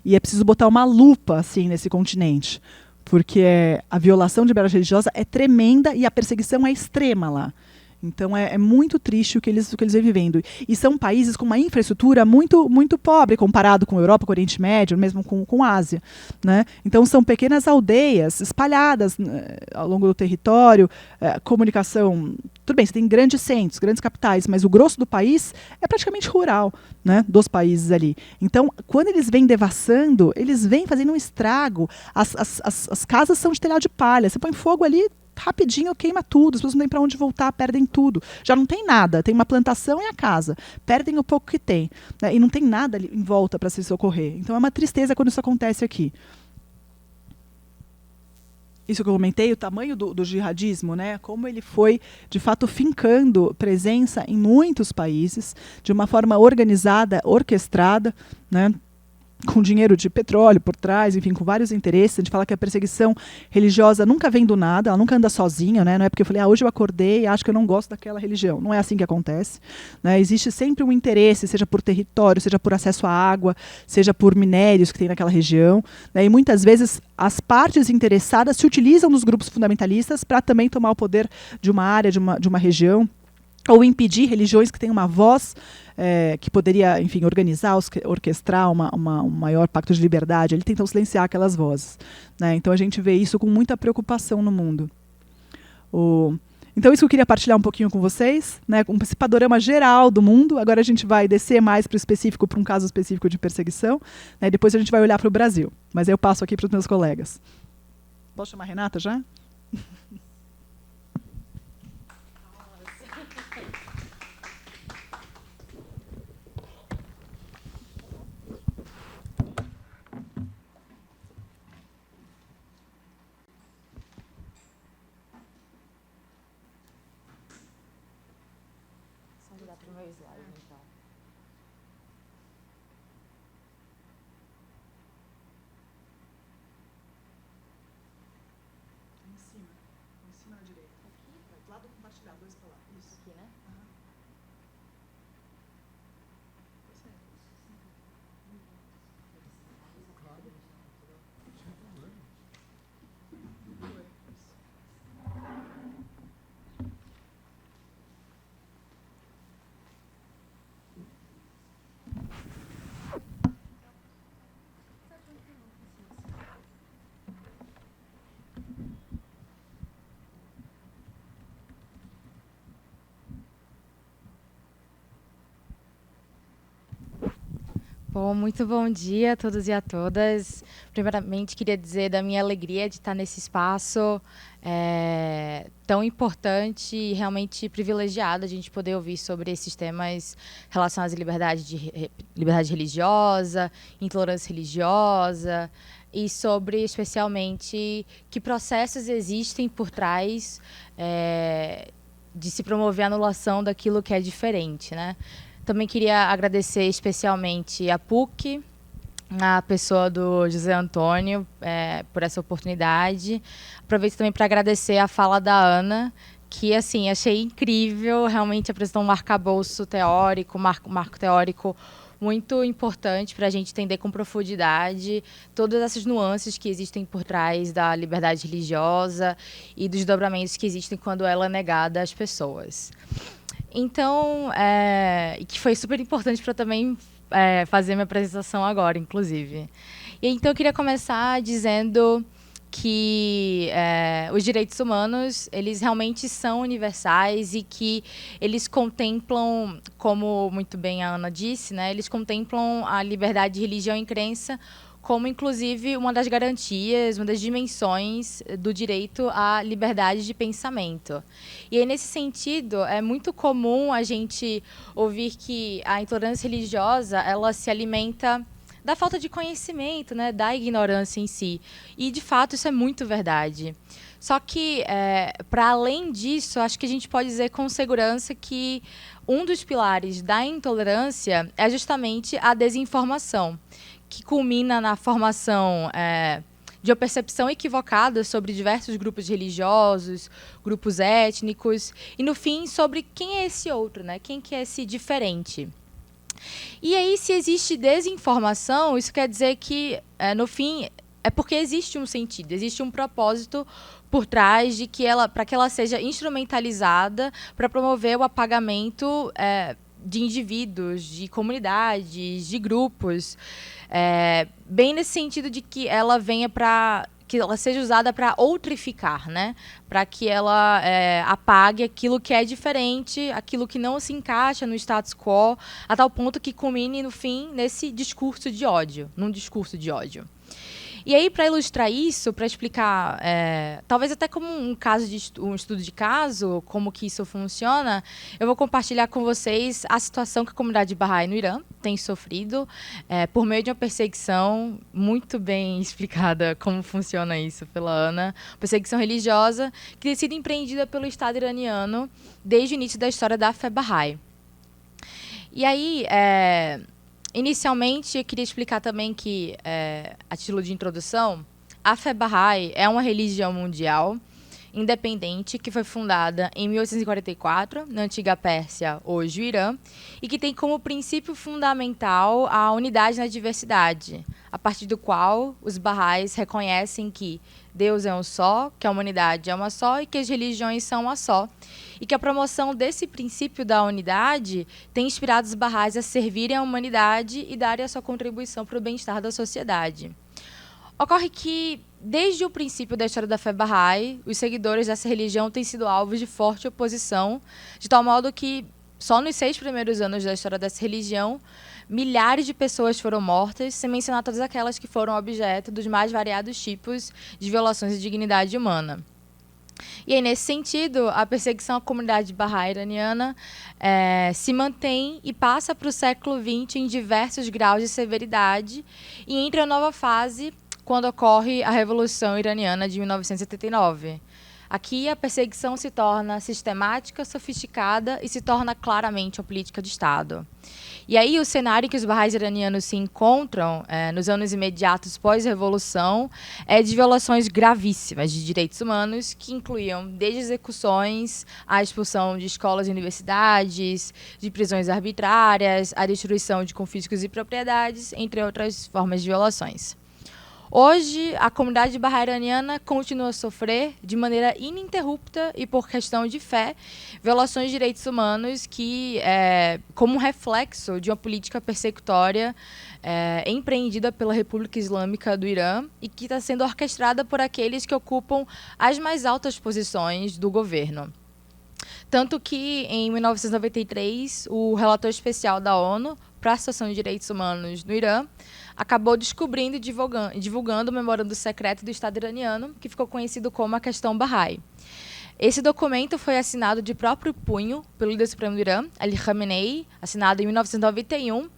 E é preciso botar uma lupa assim, nesse continente. Porque a violação de liberdade religiosa é tremenda e a perseguição é extrema lá. Então é muito triste o que eles vêm vivendo. E são países com uma infraestrutura muito, muito pobre comparado com a Europa, com o Oriente Médio, mesmo com a Ásia. Né? Então são pequenas aldeias espalhadas ao longo do território, comunicação. Tudo bem, você tem grandes centros, grandes capitais, mas o grosso do país é praticamente rural, né, dos países ali. Então, quando eles vêm devassando, eles vêm fazendo um estrago. As casas são de telhado de palha. Você põe fogo ali, rapidinho queima tudo, as pessoas não têm para onde voltar, perdem tudo. Já não tem nada, tem uma plantação e a casa. Perdem o pouco que tem. Né? E não tem nada ali em volta para se socorrer. Então é uma tristeza quando isso acontece aqui. Isso que eu comentei, o tamanho do jihadismo, né? Como ele foi, de fato, fincando presença em muitos países, de uma forma organizada, orquestrada, né? com dinheiro de petróleo por trás, enfim, com vários interesses. A gente fala que a perseguição religiosa nunca vem do nada, ela nunca anda sozinha, né? Não é porque eu falei, hoje eu acordei e acho que eu não gosto daquela religião. Não é assim que acontece, né? Existe sempre um interesse, seja por território, seja por acesso à água, seja por minérios que tem naquela região, né? E muitas vezes as partes interessadas se utilizam dos grupos fundamentalistas para também tomar o poder de uma área, de uma região, ou impedir religiões que têm uma voz que poderia, enfim, organizar, orquestrar um maior pacto de liberdade. Eles tentam silenciar aquelas vozes, né? Então a gente vê isso com muita preocupação no mundo. Então isso que eu queria partilhar um pouquinho com vocês, né? Esse panorama geral do mundo. Agora a gente vai descer mais para o específico, para um caso específico de perseguição, né? E depois a gente vai olhar para o Brasil. Mas aí eu passo aqui para os meus colegas. Posso chamar a Renata já? Bom, muito bom dia a todos e a todas. Primeiramente, queria dizer da minha alegria de estar nesse espaço tão importante e realmente privilegiado a gente poder ouvir sobre esses temas relacionados à liberdade religiosa, intolerância religiosa e sobre, especialmente, que processos existem por trás de se promover a anulação daquilo que é diferente, né? Também queria agradecer especialmente a PUC, a pessoa do José Antônio, por essa oportunidade. Aproveito também para agradecer a fala da Ana, que assim achei incrível, realmente apresentou um arcabouço teórico, marco teórico muito importante para a gente entender com profundidade todas essas nuances que existem por trás da liberdade religiosa e dos desdobramentos que existem quando ela é negada às pessoas. Então, que foi super importante para também fazer minha apresentação agora, inclusive. E então eu queria começar dizendo que os direitos humanos, eles realmente são universais e que eles contemplam, como muito bem a Ana disse, né, eles contemplam a liberdade de religião e crença como, inclusive, uma das garantias, uma das dimensões do direito à liberdade de pensamento. E aí, nesse sentido, é muito comum a gente ouvir que a intolerância religiosa, ela se alimenta da falta de conhecimento, né, da ignorância em si. E, de fato, isso é muito verdade. Só que, para além disso, acho que a gente pode dizer com segurança que um dos pilares da intolerância é justamente a desinformação, que culmina na formação de uma percepção equivocada sobre diversos grupos religiosos, grupos étnicos, e, no fim, sobre quem é esse outro, né? Quem que é esse diferente. E aí, se existe desinformação, isso quer dizer que, no fim, é porque existe um sentido, existe um propósito por trás de que para que ela seja instrumentalizada para promover o apagamento de indivíduos, de comunidades, de grupos, bem nesse sentido de que ela venha que ela seja usada para outrificar, né? Para que ela apague aquilo que é diferente, aquilo que não se encaixa no status quo, a tal ponto que culmine, no fim, nesse discurso de ódio, num discurso de ódio. E aí, para ilustrar isso, para explicar, talvez até como um estudo de caso, como que isso funciona, eu vou compartilhar com vocês a situação que a comunidade Bahá'í no Irã tem sofrido por meio de uma perseguição muito bem explicada como funciona isso pela Ana, perseguição religiosa que tem sido empreendida pelo Estado iraniano desde o início da história da fé Bahá'í. E aí, Inicialmente, eu queria explicar também que, a título de introdução, a fé Bahá'í é uma religião mundial independente que foi fundada em 1844, na antiga Pérsia, hoje o Irã, e que tem como princípio fundamental a unidade na diversidade, a partir do qual os Bahá'ís reconhecem que Deus é um só, que a humanidade é uma só e que as religiões são uma só, e que a promoção desse princípio da unidade tem inspirado os Bahá'ís a servirem à humanidade e darem a sua contribuição para o bem-estar da sociedade. Ocorre que, desde o princípio da história da fé Bahá'í, os seguidores dessa religião têm sido alvos de forte oposição, de tal modo que, só nos 6 primeiros anos da história dessa religião, milhares de pessoas foram mortas, sem mencionar todas aquelas que foram objeto dos mais variados tipos de violações de dignidade humana. E aí, nesse sentido, a perseguição à comunidade Bahá'í iraniana se mantém e passa para o século XX em diversos graus de severidade e entra a nova fase quando ocorre a Revolução Iraniana de 1979. Aqui, a perseguição se torna sistemática, sofisticada e se torna claramente uma política de Estado. E aí, o cenário em que os Bahá'ís iranianos se encontram nos anos imediatos pós-revolução é de violações gravíssimas de direitos humanos, que incluíam desde execuções, a expulsão de escolas e universidades, de prisões arbitrárias, a destruição de confiscos e propriedades, entre outras formas de violações. Hoje, a comunidade Bahá'í iraniana continua a sofrer, de maneira ininterrupta e por questão de fé, violações de direitos humanos que, como um reflexo de uma política persecutória empreendida pela República Islâmica do Irã e que está sendo orquestrada por aqueles que ocupam as mais altas posições do governo. Tanto que, em 1993, o relator especial da ONU para a situação de direitos humanos no Irã acabou descobrindo e divulgando o memorando secreto do Estado iraniano, que ficou conhecido como a Questão Bahá'í. Esse documento foi assinado de próprio punho pelo líder supremo do Irã, Ali Khamenei, assinado em 1991,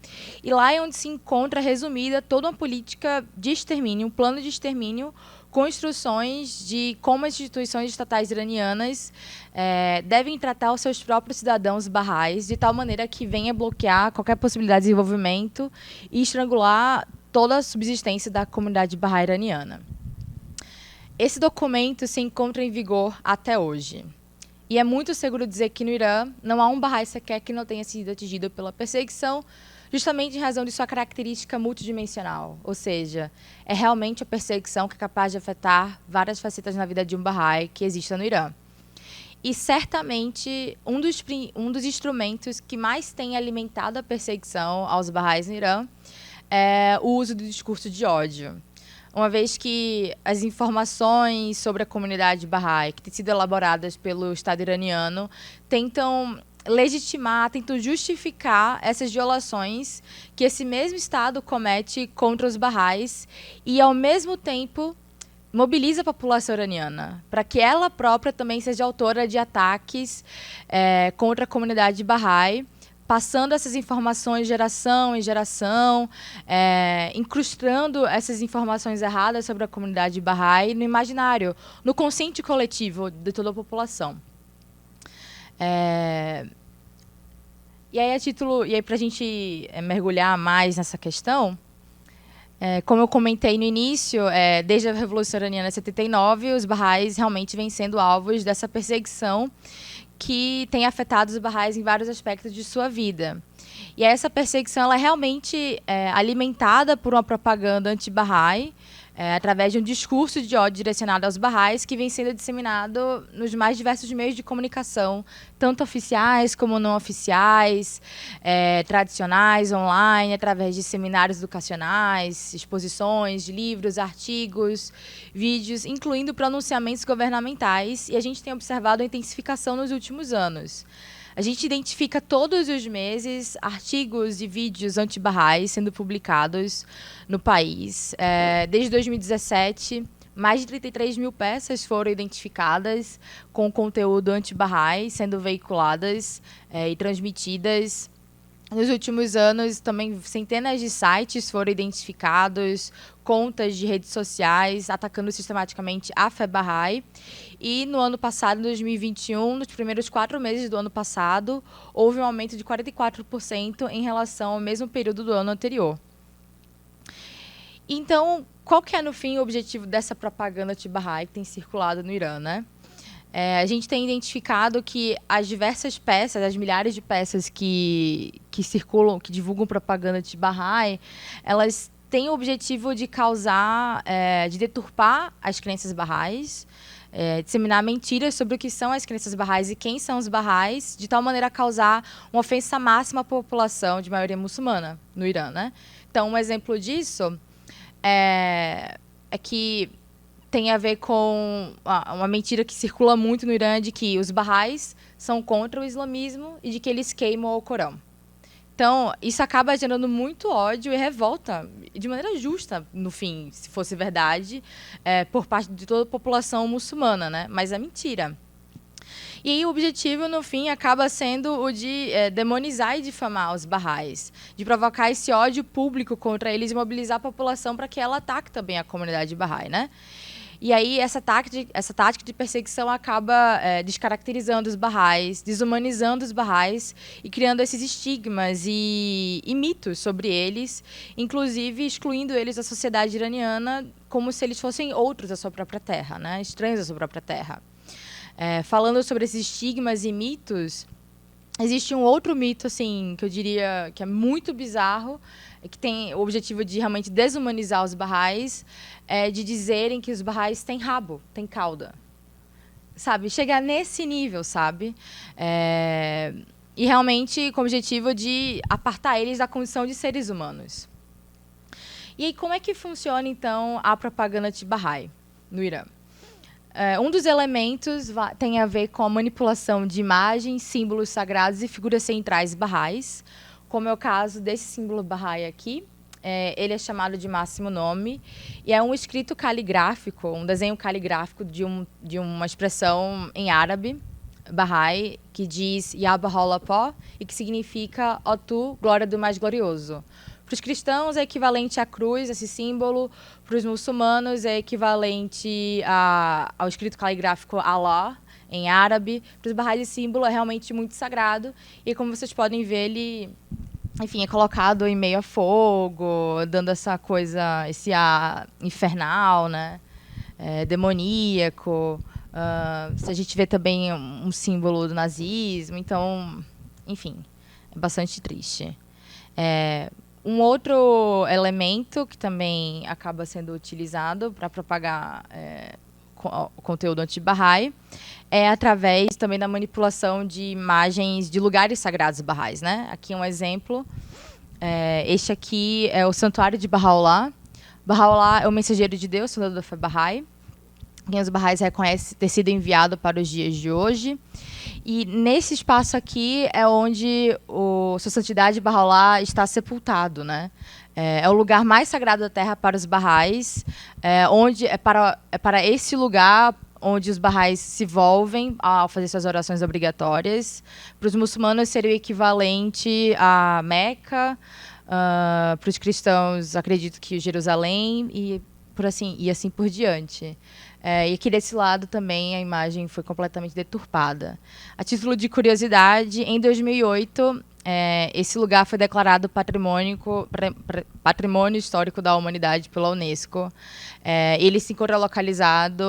e lá é onde se encontra resumida toda uma política de extermínio, um plano de extermínio, com instruções de como as instituições estatais iranianas devem tratar os seus próprios cidadãos Bahá'ís, de tal maneira que venha bloquear qualquer possibilidade de desenvolvimento e estrangular toda a subsistência da comunidade Bahá'í iraniana. Esse documento se encontra em vigor até hoje. E é muito seguro dizer que no Irã não há um Bahá'í sequer que não tenha sido atingido pela perseguição, justamente em razão de sua característica multidimensional, ou seja, é realmente a perseguição que é capaz de afetar várias facetas na vida de um Bahá'í que exista no Irã. E, certamente, um dos instrumentos que mais tem alimentado a perseguição aos Bahá'ís no Irã é o uso do discurso de ódio. Uma vez que as informações sobre a comunidade Bahá'í, que têm sido elaboradas pelo Estado iraniano, tentam legitimar, tentam justificar essas violações que esse mesmo Estado comete contra os Bahá'ís e, ao mesmo tempo, mobiliza a população iraniana para que ela própria também seja autora de ataques contra a comunidade Bahá'í, passando essas informações de geração em geração, incrustando essas informações erradas sobre a comunidade Bahá'í no imaginário, no consciente coletivo de toda a população. E aí, para a gente mergulhar mais nessa questão, como eu comentei no início, desde a Revolução Iraniana de 79, os Bahá'ís realmente vêm sendo alvos dessa perseguição que tem afetado os Bahá'ís em vários aspectos de sua vida. E essa perseguição ela é realmente alimentada por uma propaganda anti-Bahá'í, através de um discurso de ódio direcionado aos Bahá'ís que vem sendo disseminado nos mais diversos meios de comunicação, tanto oficiais como não oficiais, tradicionais, online, através de seminários educacionais, exposições, livros, artigos, vídeos, incluindo pronunciamentos governamentais, e a gente tem observado a intensificação nos últimos anos. A gente identifica todos os meses artigos e vídeos anti-Bahá'í sendo publicados no país. Desde 2017, mais de 33 mil peças foram identificadas com conteúdo anti-Bahá'í sendo veiculadas e transmitidas Nos últimos anos, também centenas de sites foram identificados, contas de redes sociais atacando sistematicamente a fé Bahá'í. E no ano passado, em 2021, nos primeiros 4 meses do ano passado, houve um aumento de 44% em relação ao mesmo período do ano anterior. Então, qual que é, no fim, o objetivo dessa propaganda anti-Bahá'í que tem circulado no Irã, né? A gente tem identificado que as diversas peças, as milhares de peças que circulam, que divulgam propaganda de Bahá'í, elas têm o objetivo de causar, de deturpar as crenças Bahá'ís, disseminar mentiras sobre o que são as crenças Bahá'ís e quem são os Bahá'ís, de tal maneira a causar uma ofensa máxima à população de maioria muçulmana no Irã, né? Então, um exemplo disso é que tem a ver com uma mentira que circula muito no Irã de que os Bahá'ís são contra o islamismo e de que eles queimam o Corão. Então, isso acaba gerando muito ódio e revolta, de maneira justa, no fim, se fosse verdade, por parte de toda a população muçulmana, né? Mas é mentira. E aí o objetivo, no fim, acaba sendo o de demonizar e difamar os Bahá'ís, de provocar esse ódio público contra eles e mobilizar a população para que ela ataque também a comunidade Bahá'í, né? E aí essa tática de perseguição acaba descaracterizando os Bahá'ís, desumanizando os Bahá'ís e criando esses estigmas e mitos sobre eles, inclusive excluindo eles da sociedade iraniana como se eles fossem outros da sua própria terra, né? Estranhos da sua própria terra. Falando sobre esses estigmas e mitos, existe um outro mito, assim, que eu diria que é muito bizarro, que tem o objetivo de realmente desumanizar os Bahá'ís, de dizerem que os Bahá'ís têm rabo, têm cauda. Sabe? Chegar nesse nível, sabe? E realmente com o objetivo de apartar eles da condição de seres humanos. E aí, como é que funciona, então, a propaganda anti-Bahá'í no Irã? Um dos elementos tem a ver com a manipulação de imagens, símbolos sagrados e figuras centrais Bahá'ís, como é o caso desse símbolo Bahá'í aqui. Ele é chamado de máximo nome e é um escrito caligráfico, um desenho caligráfico de uma expressão em árabe, Bahá'í, que diz Ya Baha'u'lláh e que significa ó tu, glória do mais glorioso. Para os cristãos é equivalente à cruz, esse símbolo. Para os muçulmanos é equivalente ao escrito caligráfico Allah, em árabe. Para os Bahá'ís, esse símbolo é realmente muito sagrado. E como vocês podem ver, ele, enfim, é colocado em meio a fogo, dando essa coisa, esse ar infernal, né? Demoníaco. A gente vê também um símbolo do nazismo. Então, enfim, é bastante triste. Um outro elemento que também acaba sendo utilizado para propagar o conteúdo anti-Bahá'í é através também da manipulação de imagens de lugares sagrados Bahá'ís, né? Aqui um exemplo. Este aqui é o Santuário de Baha'u'lláh. Baha'u'lláh é o mensageiro de Deus, fundador da fé Bahá'í. Quem os Bahá'ís reconhece ter sido enviado para os dias de hoje. E nesse espaço aqui é onde Sua Santidade Baha'u'lláh está sepultado, né? É o lugar mais sagrado da Terra para os Bahá'ís, onde é para esse lugar onde os Bahá'ís se volvem ao fazer suas orações obrigatórias. Para os muçulmanos seria o equivalente a Meca, para os cristãos acredito que Jerusalém e assim por diante. E aqui desse lado também a imagem foi completamente deturpada. A título de curiosidade, em 2008, esse lugar foi declarado Patrimônio Histórico da Humanidade pela Unesco. Ele se encontra localizado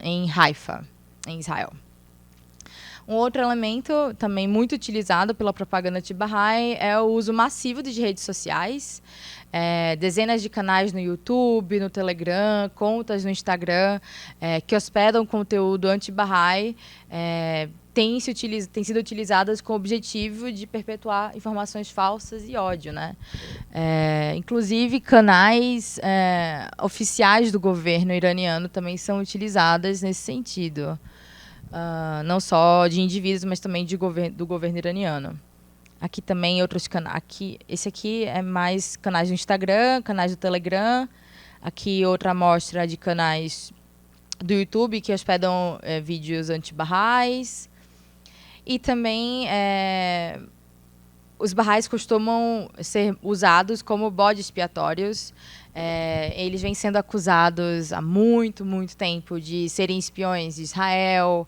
em Haifa, em Israel. Um outro elemento também muito utilizado pela propaganda anti-Bahá'í é o uso massivo de redes sociais. Dezenas de canais no YouTube, no Telegram, contas no Instagram que hospedam conteúdo anti-Bahá'í têm sido utilizadas com o objetivo de perpetuar informações falsas e ódio, né? Inclusive, canais oficiais do governo iraniano também são utilizadas nesse sentido. Não só de indivíduos, mas também do governo iraniano. Aqui também outros canais. Esse aqui é mais canais do Instagram, canais do Telegram. Aqui outra amostra de canais do YouTube que hospedam vídeos anti-Bahá'ís. E também os Baha'is costumam ser usados como bodes expiatórios. Eles vêm sendo acusados há muito, muito tempo de serem espiões de Israel,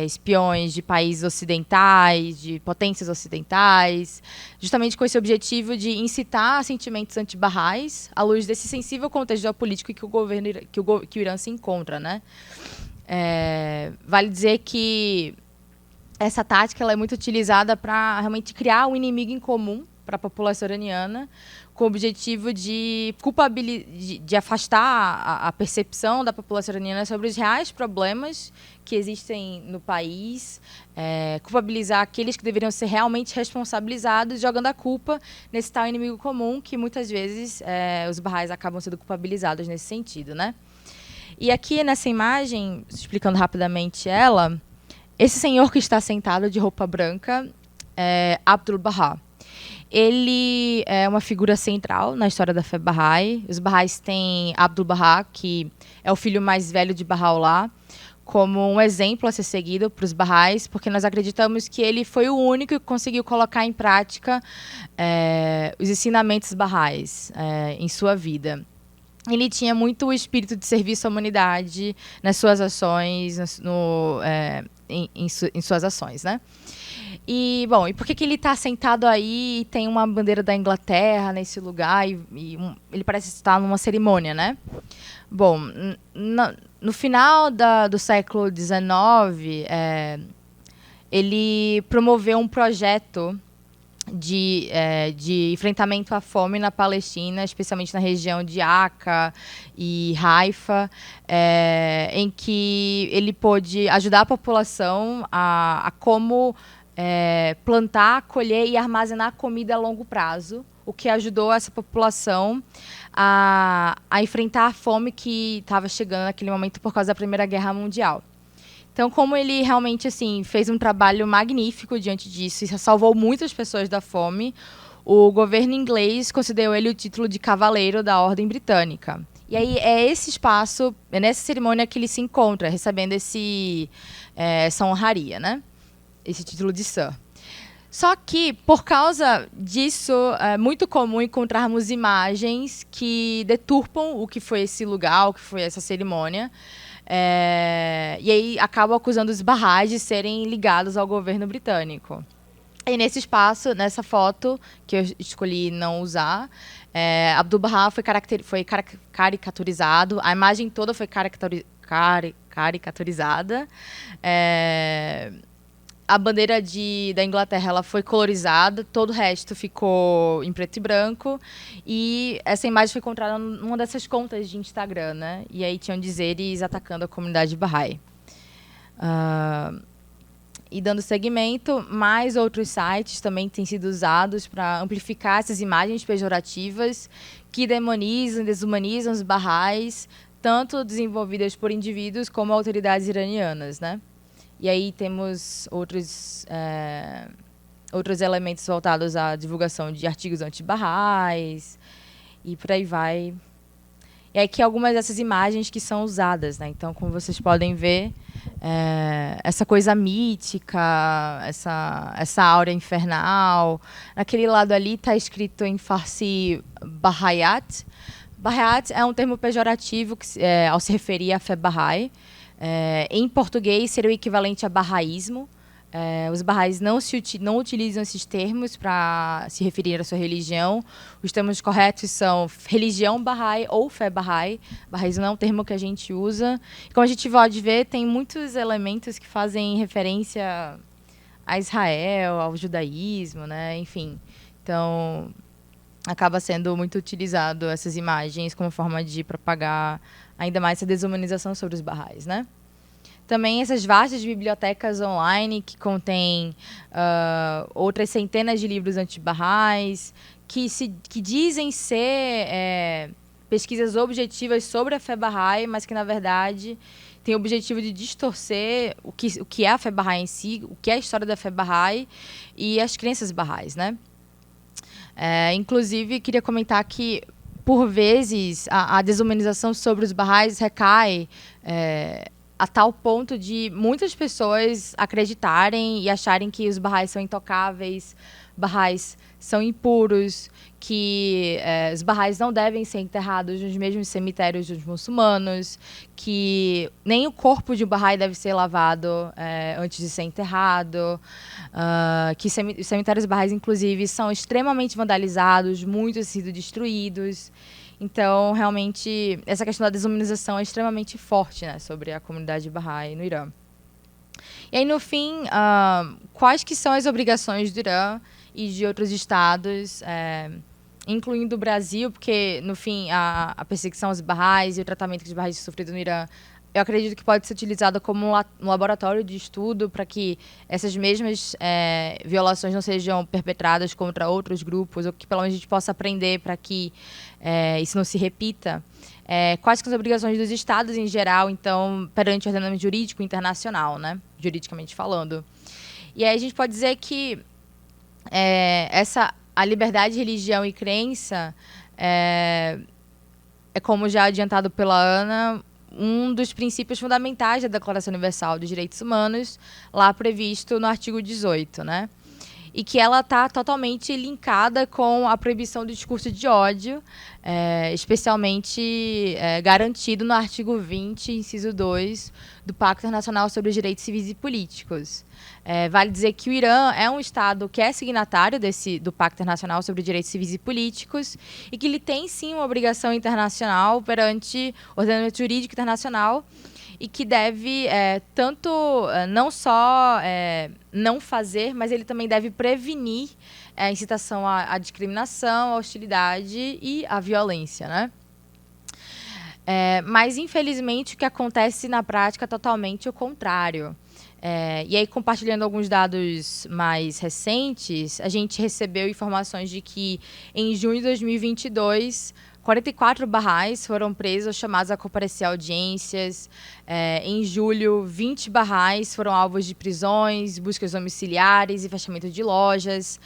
espiões de países ocidentais, de potências ocidentais, justamente com esse objetivo de incitar sentimentos anti-Baha'is à luz desse sensível contexto geopolítico que o Irã se encontra, né? Vale dizer que essa tática ela é muito utilizada para realmente criar um inimigo em comum para a população iraniana, com o objetivo de afastar a percepção da população iraniana sobre os reais problemas que existem no país, culpabilizar aqueles que deveriam ser realmente responsabilizados, jogando a culpa nesse tal inimigo comum que muitas vezes os Baha'is acabam sendo culpabilizados nesse sentido, né? E aqui nessa imagem, explicando rapidamente ela, esse senhor que está sentado de roupa branca é Abdul Baha. Ele é uma figura central na história da fé Baha'i. Os Baha'is têm Abdul Baha, que é o filho mais velho de Baha'u'lláh, como um exemplo a ser seguido para os Baha'is, porque nós acreditamos que ele foi o único que conseguiu colocar em prática os ensinamentos Baha'is em sua vida. Ele tinha muito o espírito de serviço à humanidade nas suas ações, em suas ações, né? E, bom, e por que ele está sentado aí e tem uma bandeira da Inglaterra nesse lugar ele parece estar numa cerimônia, né? Bom, no final do século XIX, ele promoveu um projeto de enfrentamento à fome na Palestina, especialmente na região de Acre e Haifa, em que ele pôde ajudar a população a como plantar, colher e armazenar comida a longo prazo, o que ajudou essa população a enfrentar a fome que estava chegando naquele momento por causa da Primeira Guerra Mundial. Então, como ele realmente assim, fez um trabalho magnífico diante disso e salvou muitas pessoas da fome, o governo inglês concedeu ele o título de Cavaleiro da Ordem Britânica. E aí é esse espaço, é nessa cerimônia que ele se encontra, recebendo essa honraria, né? Esse título de Sir. Só que, por causa disso, é muito comum encontrarmos imagens que deturpam o que foi esse lugar, o que foi essa cerimônia, e aí acabam acusando os Baha'is de serem ligados ao governo britânico. E nesse espaço, nessa foto, que eu escolhi não usar, Abdul Baha foi caricaturizado, a imagem toda foi caricaturizada. A bandeira da Inglaterra ela foi colorizada, todo o resto ficou em preto e branco. E essa imagem foi encontrada numa dessas contas de Instagram, né? E aí tinham dizeres atacando a comunidade Baha'i. E dando seguimento, mais outros sites também têm sido usados para amplificar essas imagens pejorativas que demonizam e desumanizam os Baha'is, tanto desenvolvidas por indivíduos como autoridades iranianas, né? E aí temos outros elementos voltados à divulgação de artigos anti-Baha'is e por aí vai. E aqui algumas dessas imagens que são usadas, né? Então, como vocês podem ver, essa coisa mítica, essa aura infernal. Naquele lado ali está escrito em farsi Baha'iyat. Baha'iyat é um termo pejorativo ao se referir à fé Baha'i. Em português seria o equivalente a bahaísmo. Os Baha'is não utilizam esses termos para se referir à sua religião. Os termos corretos são religião Baha'i ou fé Baha'i. Bahaísmo não é um termo que a gente usa. Como a gente pode ver, tem muitos elementos que fazem referência a Israel, ao judaísmo, né? Enfim. Então, acaba sendo muito utilizado essas imagens como forma de propagar ainda mais essa desumanização sobre os Baha'is, né? Também essas vastas bibliotecas online que contêm outras centenas de livros anti-Baha'is, que dizem ser pesquisas objetivas sobre a fé Baha'i, mas que, na verdade, têm o objetivo de distorcer o que é a fé Baha'i em si, o que é a história da fé Baha'i e as crenças Baha'is, né? Inclusive, queria comentar que, por vezes, a desumanização sobre os Baha'is recai a tal ponto de muitas pessoas acreditarem e acharem que os Baha'is são intocáveis, Baha'is são impuros, que os Baha'is não devem ser enterrados nos mesmos cemitérios dos muçulmanos, que nem o corpo de um Baha'i deve ser lavado antes de ser enterrado, que os cemitérios Baha'is, inclusive, são extremamente vandalizados, muitos têm sido destruídos. Então, realmente, essa questão da desumanização é extremamente forte, né, sobre a comunidade Baha'i no Irã. E aí, no fim, quais que são as obrigações do Irã e de outros estados, incluindo o Brasil, porque, no fim, a perseguição aos Baha'is e o tratamento que os Baha'is sofrido no Irã, eu acredito que pode ser utilizado como um laboratório de estudo para que essas mesmas violações não sejam perpetradas contra outros grupos, ou que pelo menos a gente possa aprender para que isso não se repita. Quais são as obrigações dos estados em geral, então, perante o ordenamento jurídico internacional, né? Juridicamente falando. E aí a gente pode dizer que a liberdade de religião e crença é como já adiantado pela Ana, um dos princípios fundamentais da Declaração Universal dos Direitos Humanos, lá previsto no artigo 18, né? E que ela está totalmente linkada com a proibição do discurso de ódio, especialmente garantido no artigo 20, inciso 2, do Pacto Internacional sobre os Direitos Civis e Políticos. Vale dizer que o Irã é um Estado que é signatário do Pacto Internacional sobre os Direitos Civis e Políticos e que ele tem, sim, uma obrigação internacional perante o ordenamento jurídico internacional e que deve tanto não só não fazer, mas ele também deve prevenir a incitação à discriminação, à hostilidade e à violência, né? Mas, infelizmente, o que acontece na prática é totalmente o contrário. E aí, compartilhando alguns dados mais recentes, a gente recebeu informações de que, em junho de 2022, 44 Baha'is foram presos ou chamados a comparecer a audiências. Em julho, 20 Baha'is foram alvos de prisões, buscas domiciliares e fechamento de lojas.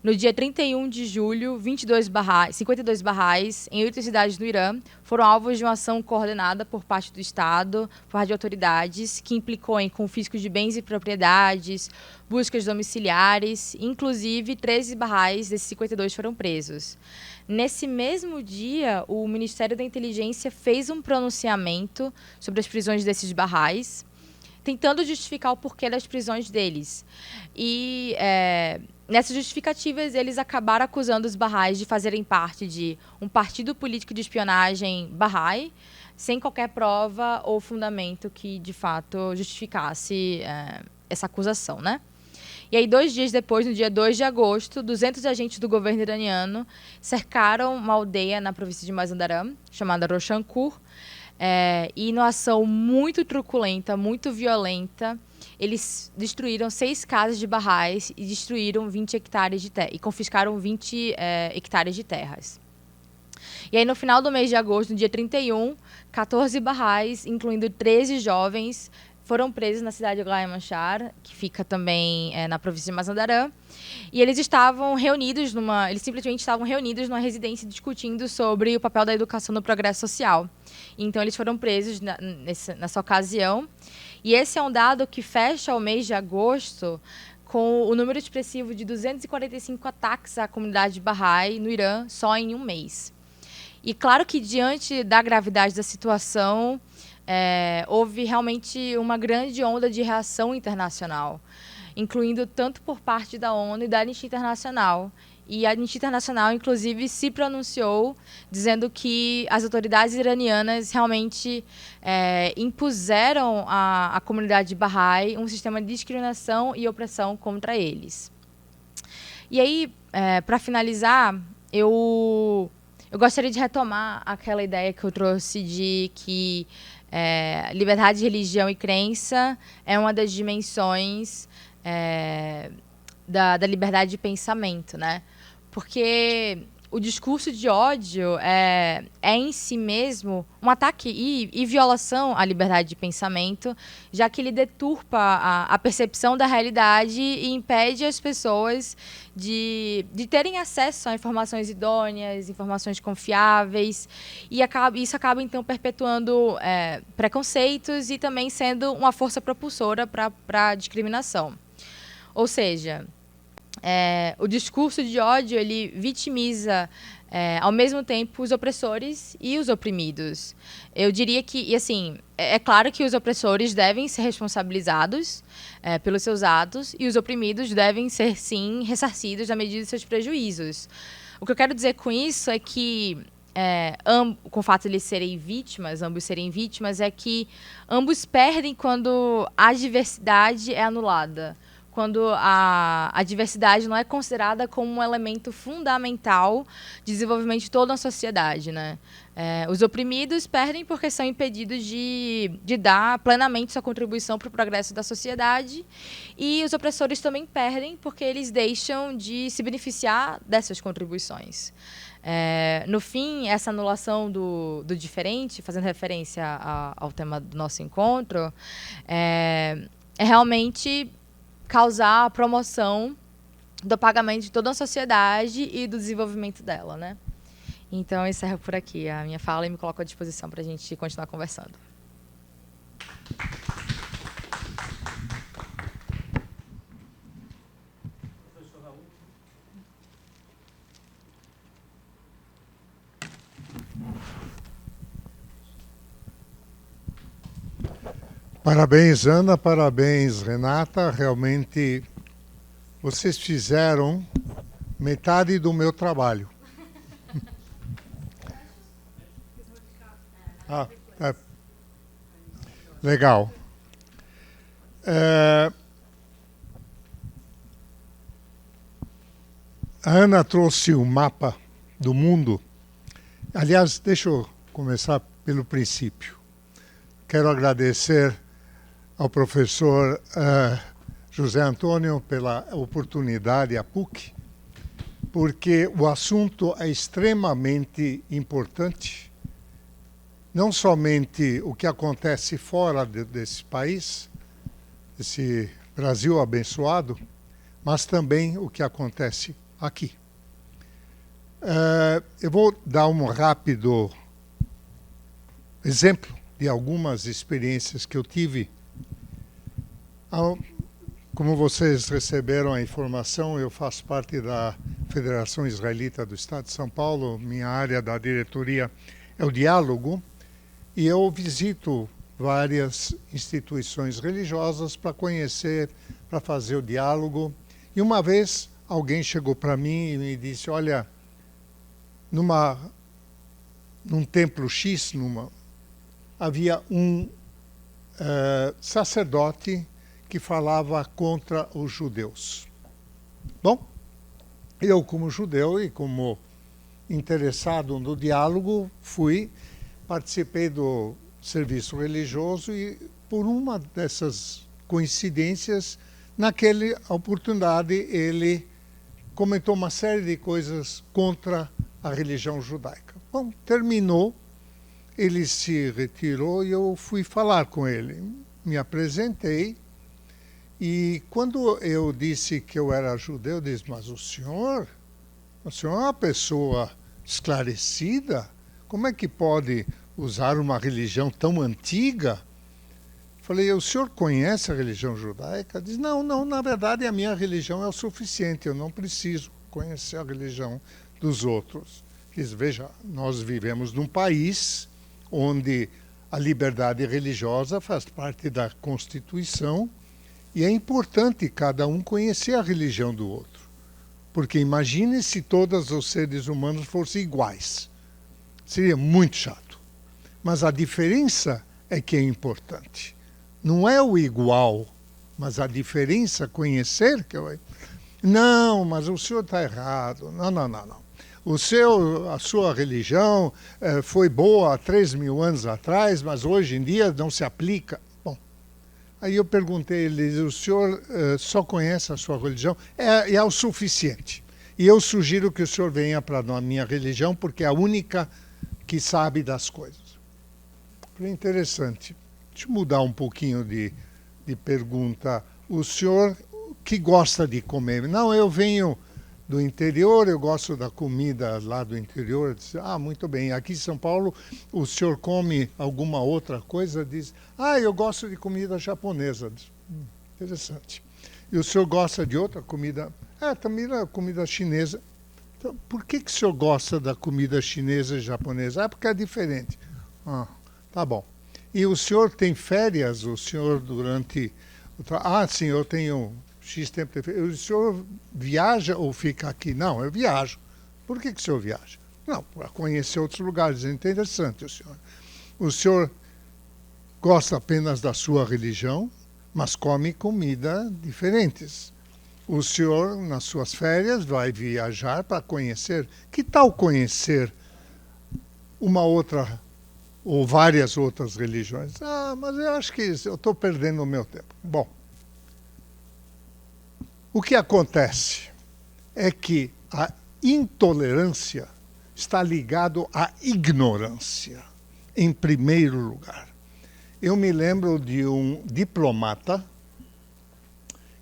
No dia 31 de julho, 52 Baha'is, em 8 cidades do Irã, foram alvos de uma ação coordenada por parte do Estado, por parte de autoridades, que implicou em confisco de bens e propriedades, buscas domiciliares. Inclusive, 13 Baha'is desses 52 foram presos. Nesse mesmo dia, o Ministério da Inteligência fez um pronunciamento sobre as prisões desses Baha'is, tentando justificar o porquê das prisões deles. E nessas justificativas, eles acabaram acusando os Baha'is de fazerem parte de um partido político de espionagem Baha'i, sem qualquer prova ou fundamento que, de fato, justificasse essa acusação, né? E aí, 2 dias depois, no dia 2 de agosto, 200 agentes do governo iraniano cercaram uma aldeia na província de Mazandaran, chamada Roshankur, e, numa ação muito truculenta, muito violenta, eles destruíram 6 casas de Baha'is e destruíram 20 hectares de terra, e confiscaram 20 hectares de terras. E aí, no final do mês de agosto, no dia 31, 14 Baha'is, incluindo 13 jovens, foram presos na cidade de Ghaya-Manshar, que fica também na província de Mazandaran, e eles simplesmente estavam reunidos numa residência discutindo sobre o papel da educação no progresso social. Então, eles foram presos nessa ocasião. E esse é um dado que fecha o mês de agosto com o número expressivo de 245 ataques à comunidade Baha'i no Irã só em um mês. E claro que, diante da gravidade da situação, houve realmente uma grande onda de reação internacional, incluindo tanto por parte da ONU e da Anistia Internacional. E a Anistia Internacional, inclusive, se pronunciou dizendo que as autoridades iranianas realmente impuseram à comunidade Baha'i um sistema de discriminação e opressão contra eles. E aí, para finalizar, eu gostaria de retomar aquela ideia que eu trouxe de que liberdade de religião e crença é uma das dimensões da liberdade de pensamento, né? Porque o discurso de ódio é em si mesmo um ataque e violação à liberdade de pensamento, já que ele deturpa a percepção da realidade e impede as pessoas de terem acesso a informações idôneas, informações confiáveis, e isso acaba, então, perpetuando preconceitos e também sendo uma força propulsora para a discriminação. Ou seja, o discurso de ódio, ele vitimiza ao mesmo tempo os opressores e os oprimidos. Eu diria que, e assim, é claro que os opressores devem ser responsabilizados pelos seus atos e os oprimidos devem ser, sim, ressarcidos na medida de seus prejuízos. O que eu quero dizer com isso é que, com o fato de eles serem vítimas, ambos serem vítimas, é que ambos perdem quando a diversidade é anulada. Quando a diversidade não é considerada como um elemento fundamental de desenvolvimento de toda a sociedade, né? Os oprimidos perdem porque são impedidos de dar plenamente sua contribuição para o progresso da sociedade, e os opressores também perdem porque eles deixam de se beneficiar dessas contribuições. No fim, essa anulação do diferente, fazendo referência ao tema do nosso encontro, é realmente causar a promoção do pagamento de toda a sociedade e do desenvolvimento dela, né? Então, eu encerro por aqui a minha fala e me coloco à disposição para a gente continuar conversando. Parabéns, Ana, parabéns, Renata. Realmente, vocês fizeram metade do meu trabalho. Legal. A Ana trouxe o mapa do mundo. Aliás, deixa eu começar pelo princípio. Quero agradecer ao professor José Antônio pela oportunidade, a PUC, porque o assunto é extremamente importante, não somente o que acontece fora desse país, esse Brasil abençoado, mas também o que acontece aqui. Eu vou dar um rápido exemplo de algumas experiências que eu tive. Como vocês receberam a informação, eu faço parte da Federação Israelita do Estado de São Paulo. Minha área da diretoria é o diálogo, e eu visito várias instituições religiosas para conhecer, para fazer o diálogo. E uma vez alguém chegou para mim e me disse: olha, num templo X, havia um sacerdote que falava contra os judeus. Bom, eu, como judeu e como interessado no diálogo, participei do serviço religioso e, por uma dessas coincidências, naquela oportunidade ele comentou uma série de coisas contra a religião judaica. Bom, terminou, ele se retirou e eu fui falar com ele. Me apresentei. E quando eu disse que eu era judeu, eu disse: mas o senhor é uma pessoa esclarecida? Como é que pode usar uma religião tão antiga? Falei: o senhor conhece a religião judaica? Diz: não, na verdade a minha religião é o suficiente, eu não preciso conhecer a religião dos outros. Diz: veja, nós vivemos num país onde a liberdade religiosa faz parte da Constituição, e é importante cada um conhecer a religião do outro. Porque imagine se todos os seres humanos fossem iguais. Seria muito chato. Mas a diferença é que é importante. Não é o igual, mas a diferença, conhecer. Não, mas o senhor está errado. Não. A sua religião foi boa há 3.000 anos atrás, mas hoje em dia não se aplica. Aí eu perguntei a ele: o senhor só conhece a sua religião? É o suficiente. E eu sugiro que o senhor venha para a minha religião, porque é a única que sabe das coisas. Foi interessante. Deixa eu mudar um pouquinho de pergunta. O senhor que gosta de comer? Não, eu venho do interior, eu gosto da comida lá do interior. Eu disse: muito bem. Aqui em São Paulo, o senhor come alguma outra coisa? Diz: eu gosto de comida japonesa. Interessante. E o senhor gosta de outra comida? Também a comida chinesa. Então, por que o senhor gosta da comida chinesa e japonesa? Porque é diferente. Tá bom. E o senhor tem férias? O senhor durante... sim, eu tenho X tempo de férias. O senhor viaja ou fica aqui? Não, eu viajo. Por que o senhor viaja? Não, para conhecer outros lugares. É interessante o senhor. O senhor gosta apenas da sua religião, mas come comida diferentes. O senhor, nas suas férias, vai viajar para conhecer. Que tal conhecer uma outra ou várias outras religiões? Mas eu acho que eu estou perdendo o meu tempo. Bom, o que acontece é que a intolerância está ligado à ignorância, em primeiro lugar. Eu me lembro de um diplomata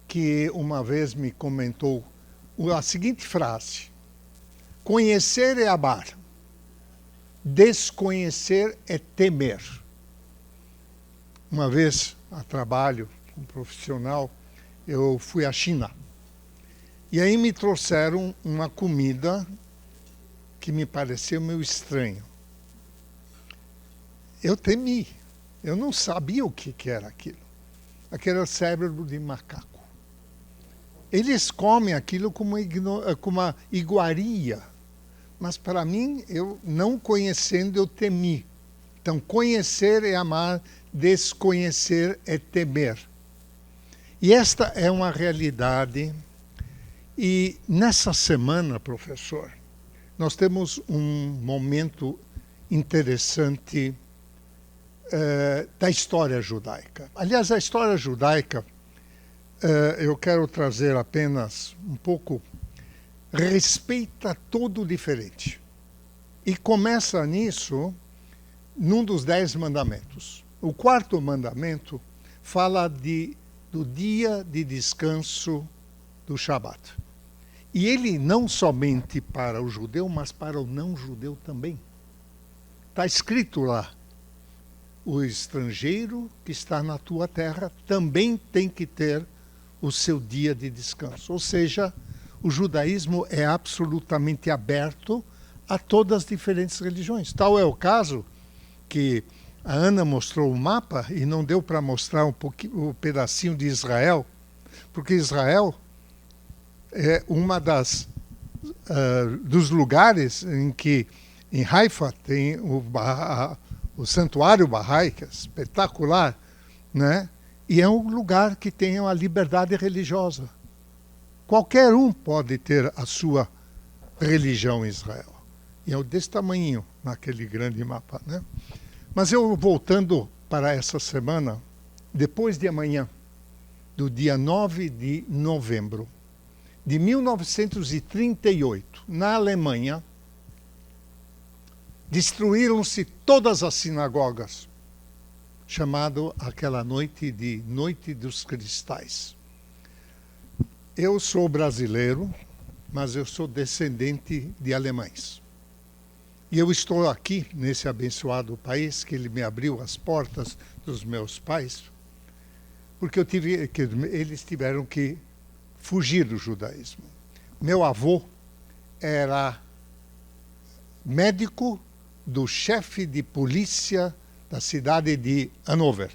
que uma vez me comentou a seguinte frase: conhecer é amar, desconhecer é temer. Uma vez, a trabalho, um profissional, eu fui à China. E aí me trouxeram uma comida que me pareceu meio estranho. Eu temi, eu não sabia o que era aquilo. Aquele era cérebro de macaco. Eles comem aquilo com uma iguaria. Mas para mim, eu não conhecendo, eu temi. Então, conhecer é amar, desconhecer é temer. E esta é uma realidade. E nessa semana, professor, nós temos um momento interessante da história judaica. Aliás, a história judaica, eu quero trazer apenas um pouco, respeita todo diferente. E começa nisso, num dos 10 mandamentos. O 4º mandamento fala do dia de descanso do Shabat. E ele não somente para o judeu, mas para o não-judeu também. Está escrito lá, o estrangeiro que está na tua terra também tem que ter o seu dia de descanso. Ou seja, o judaísmo é absolutamente aberto a todas as diferentes religiões. Tal é o caso que a Ana mostrou o mapa e não deu para mostrar um pedacinho de Israel, porque Israel é uma dos lugares em que em Haifa tem o Santuário Bahá'í, que é espetacular, né? E é um lugar que tem uma liberdade religiosa. Qualquer um pode ter a sua religião em Israel. E é desse tamanho naquele grande mapa, né? Mas eu voltando para essa semana, depois de amanhã, do dia 9 de novembro de 1938, na Alemanha, destruíram-se todas as sinagogas, chamado aquela noite de Noite dos Cristais. Eu sou brasileiro, mas eu sou descendente de alemães. E eu estou aqui, nesse abençoado país, que ele me abriu as portas dos meus pais, porque eles tiveram que fugir do judaísmo. Meu avô era médico do chefe de polícia da cidade de Hannover.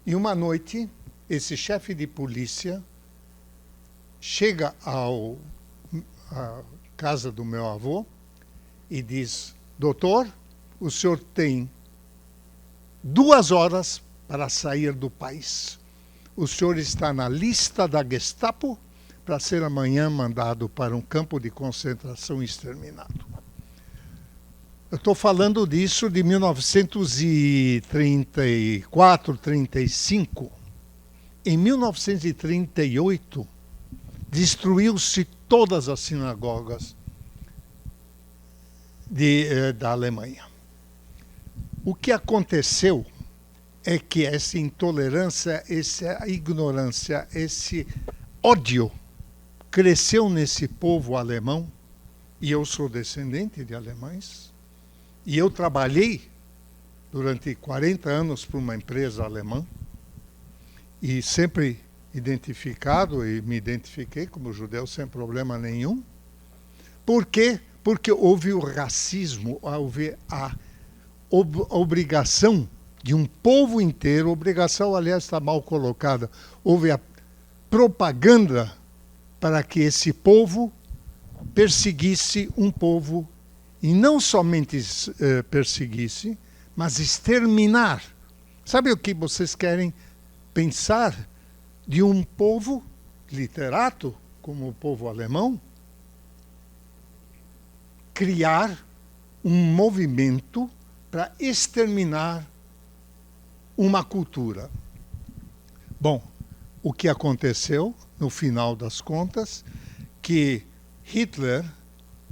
E uma noite, esse chefe de polícia chega à casa do meu avô e diz: doutor, o senhor tem 2 horas para sair do país. O senhor está na lista da Gestapo para ser amanhã mandado para um campo de concentração e exterminado. Eu estou falando disso de 1934, 35. Em 1938, destruiu-se todas as sinagogas da Alemanha. O que aconteceu é que essa intolerância, essa ignorância, esse ódio cresceu nesse povo alemão, e eu sou descendente de alemães, e eu trabalhei durante 40 anos para uma empresa alemã, e sempre identificado e me identifiquei como judeu sem problema nenhum. Por quê? Porque houve o racismo, houve a obrigação de um povo inteiro, obrigação, aliás, está mal colocada, houve a propaganda para que esse povo perseguisse um povo, e não somente perseguisse, mas exterminar. Sabe o que vocês querem pensar de um povo literato, como o povo alemão? Criar um movimento para exterminar uma cultura. Bom, o que aconteceu, no final das contas, que Hitler,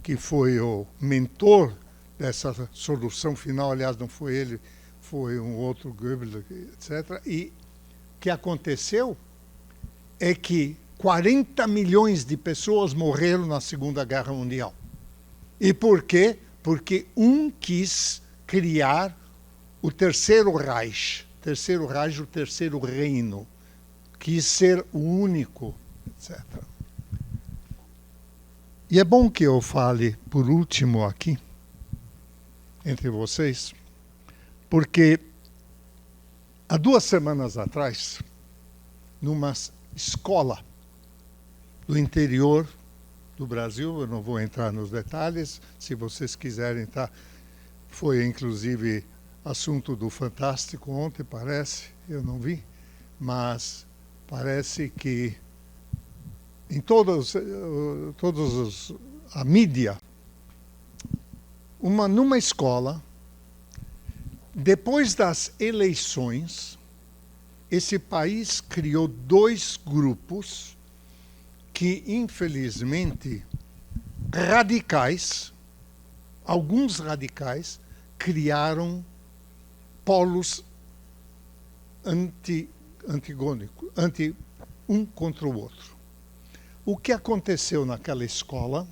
que foi o mentor dessa solução final, aliás, não foi ele, foi um outro Goebbels, etc. E o que aconteceu é que 40 milhões de pessoas morreram na Segunda Guerra Mundial. E por quê? Porque um quis criar o Terceiro Reich, o Terceiro Reino, quis ser o único, etc. E é bom que eu fale por último aqui, entre vocês, porque há 2 semanas atrás, numa escola do interior do Brasil, eu não vou entrar nos detalhes, se vocês quiserem, tá? Foi inclusive assunto do Fantástico ontem, parece, eu não vi, mas parece que em a mídia, numa escola, depois das eleições, esse país criou 2 grupos que, infelizmente, radicais, alguns radicais, criaram polos antigônicos, um contra o outro. O que aconteceu naquela escola?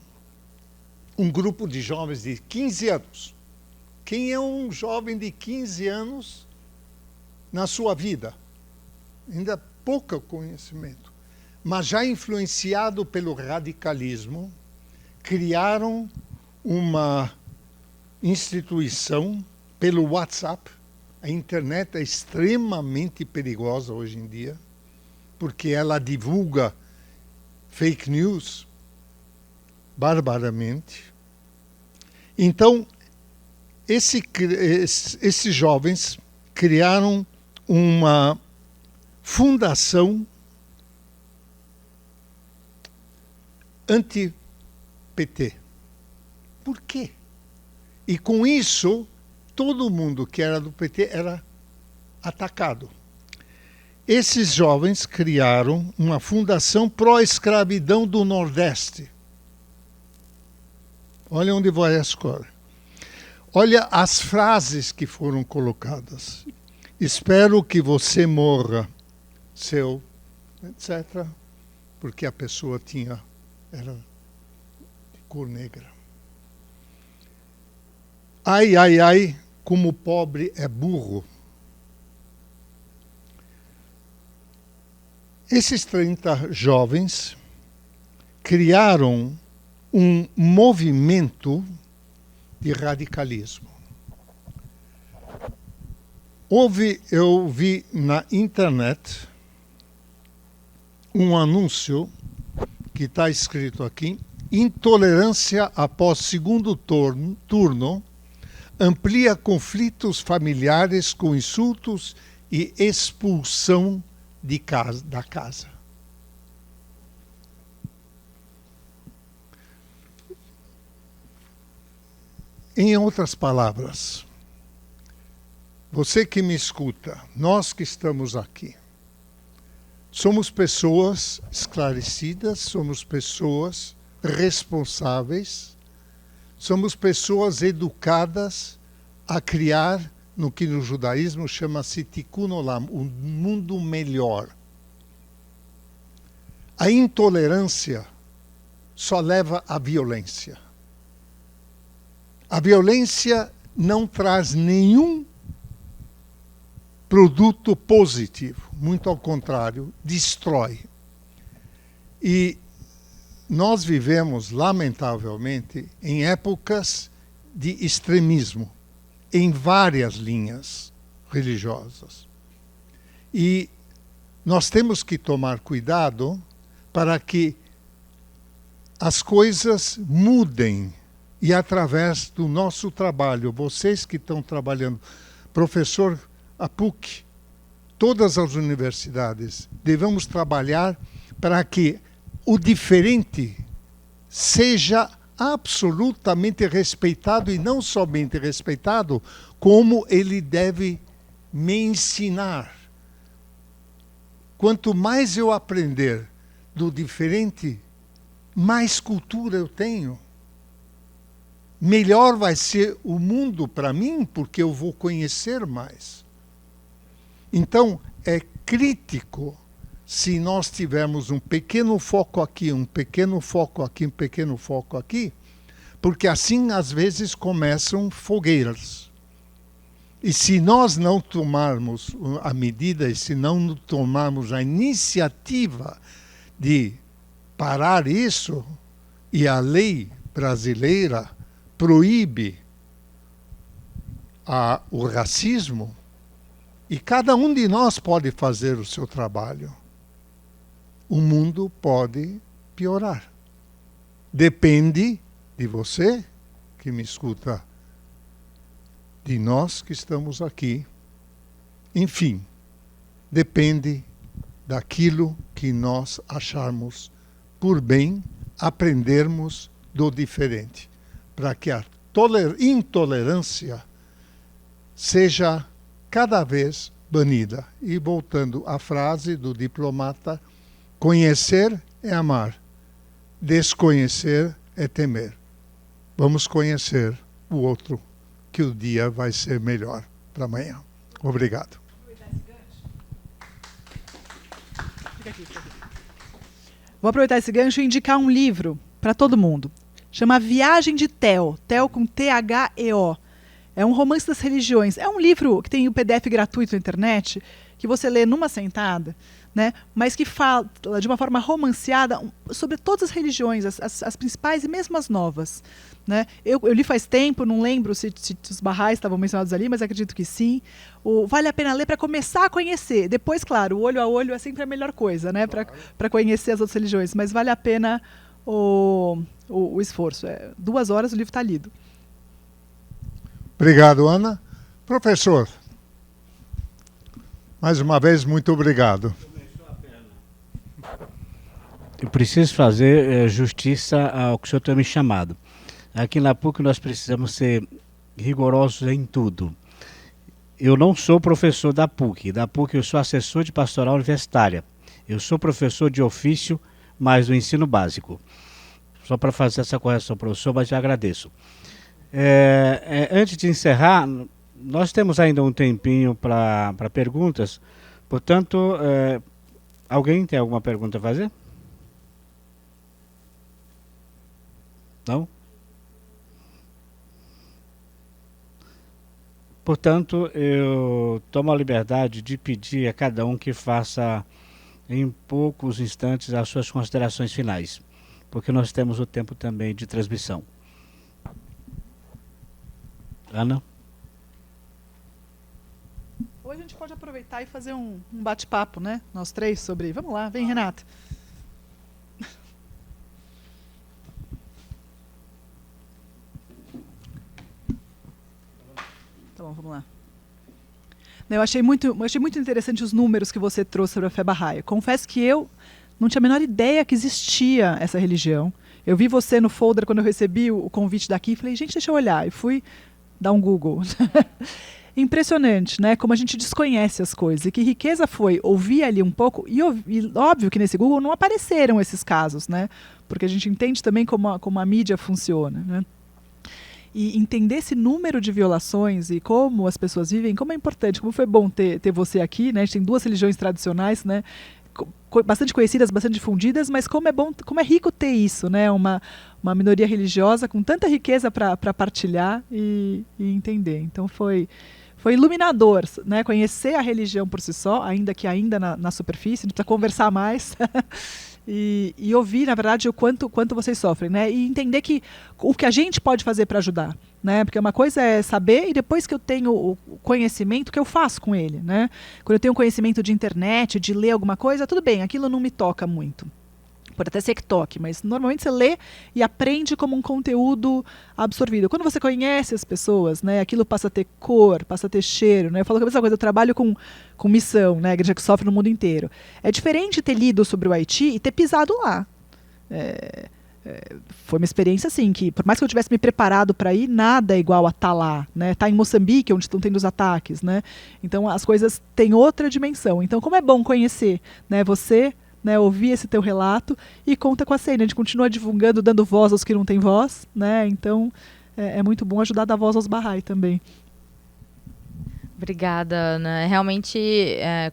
Um grupo de jovens de 15 anos. Quem é um jovem de 15 anos na sua vida? Ainda pouco conhecimento. Mas já influenciado pelo radicalismo, criaram uma instituição pelo WhatsApp. A internet é extremamente perigosa hoje em dia, porque ela divulga fake news barbaramente. Então, esses jovens criaram uma fundação anti-PT. Por quê? E com isso, todo mundo que era do PT era atacado. Esses jovens criaram uma fundação pró-escravidão do Nordeste. Olha onde vai a escola. Olha as frases que foram colocadas. Espero que você morra, seu, etc. Porque a pessoa era de cor negra. Ai, ai, ai, como o pobre é burro. Esses 30 jovens criaram um movimento de radicalismo. Eu vi na internet um anúncio que está escrito aqui: intolerância após segundo turno amplia conflitos familiares com insultos e expulsão da casa. Em outras palavras, você que me escuta, nós que estamos aqui, somos pessoas esclarecidas, somos pessoas responsáveis, somos pessoas educadas a criar no que no judaísmo chama-se tikkun olam, um mundo melhor. A intolerância só leva à violência. A violência não traz nenhum produto positivo. Muito ao contrário, destrói. E nós vivemos, lamentavelmente, em épocas de extremismo, em várias linhas religiosas. E nós temos que tomar cuidado para que as coisas mudem. E através do nosso trabalho, vocês que estão trabalhando, professor, a PUC, todas as universidades, devemos trabalhar para que o diferente seja absolutamente respeitado, e não somente respeitado, como ele deve me ensinar. Quanto mais eu aprender do diferente, mais cultura eu tenho. Melhor vai ser o mundo para mim, porque eu vou conhecer mais. Então, é crítico se nós tivermos um pequeno foco aqui, um pequeno foco aqui, um pequeno foco aqui, porque assim, às vezes, começam fogueiras. E se nós não tomarmos a medida, e se não tomarmos a iniciativa de parar isso, e a lei brasileira proíbe o racismo, e cada um de nós pode fazer o seu trabalho, o mundo pode piorar. Depende de você que me escuta, de nós que estamos aqui. Enfim, depende daquilo que nós acharmos por bem aprendermos do diferente, para que a intolerância seja cada vez banida. E voltando à frase do diplomata, conhecer é amar, desconhecer é temer. Vamos conhecer o outro, que o dia vai ser melhor para amanhã. Obrigado. Vou aproveitar esse gancho e indicar um livro para todo mundo. Chama Viagem de Theo, Theo com T-H-E-O. É um romance das religiões. É um livro que tem o PDF gratuito na internet, que você lê numa sentada, né? Mas que fala de uma forma romanceada sobre todas as religiões, as principais e mesmo as novas. Né? Eu li faz tempo, não lembro se os Baha'is estavam mencionados ali, mas acredito que sim. Vale a pena ler para começar a conhecer. Depois, claro, o olho a olho é sempre a melhor coisa, né? Para conhecer as outras religiões. Mas vale a pena o esforço. 2 horas o livro está lido. Obrigado, Ana. Professor, mais uma vez, muito obrigado. Eu preciso fazer justiça ao que o senhor tem me chamado. Aqui na PUC nós precisamos ser rigorosos em tudo. Eu não sou professor da PUC. Da PUC eu sou assessor de pastoral universitária. Eu sou professor de ofício, mas do ensino básico. Só para fazer essa correção, professor, mas já agradeço. Antes de encerrar, nós temos ainda um tempinho para perguntas. Portanto, alguém tem alguma pergunta a fazer? Não? Portanto, eu tomo a liberdade de pedir a cada um que faça em poucos instantes as suas considerações finais, porque nós temos o tempo também de transmissão. Ana? Ou a gente pode aproveitar e fazer um bate-papo, né? Nós três sobre... Vamos lá, vem, Renata. Tá bom, vamos lá. Eu achei muito interessante os números que você trouxe sobre a fé Bahá'í. Confesso que eu não tinha a menor ideia que existia essa religião. Eu vi você no folder quando eu recebi o convite daqui e falei, gente, deixa eu olhar. E fui dar um Google. Impressionante, né? Como a gente desconhece as coisas. E que riqueza foi ouvir ali um pouco. E óbvio que nesse Google não apareceram esses casos, né? Porque a gente entende também como a mídia funciona, né? E entender esse número de violações e como as pessoas vivem, como é importante, como foi bom ter você aqui, né? A gente tem 2 religiões tradicionais, né? Bastante conhecidas, bastante difundidas, mas como é bom, como é rico ter isso, né? Uma minoria religiosa com tanta riqueza para partilhar e entender. Então foi foi iluminador, né? Conhecer a religião por si só, ainda que na superfície, a gente precisa conversar mais. E ouvir, na verdade, o quanto vocês sofrem, né? E entender o que a gente pode fazer para ajudar, né? Porque uma coisa é saber, e depois que eu tenho o conhecimento, o que eu faço com ele, né? Quando eu tenho conhecimento de internet, de ler alguma coisa, tudo bem, aquilo não me toca muito. Pode até ser que toque, mas normalmente você lê e aprende como um conteúdo absorvido. Quando você conhece as pessoas, né, aquilo passa a ter cor, passa a ter cheiro. Né? Eu falo que a mesma coisa, eu trabalho com missão, né, a igreja que sofre no mundo inteiro. É diferente ter lido sobre o Haiti e ter pisado lá. Foi uma experiência assim, que por mais que eu tivesse me preparado para ir, nada é igual a estar lá. Né? Tá em Moçambique, onde estão tendo os ataques. Né? Então as coisas têm outra dimensão. Então como é bom conhecer, né, você... Né, ouvir esse teu relato e conta com a CN. A gente continua divulgando, dando voz aos que não têm voz, né? Então é muito bom ajudar a dar voz aos Bahá'í também. Obrigada, Ana. Realmente,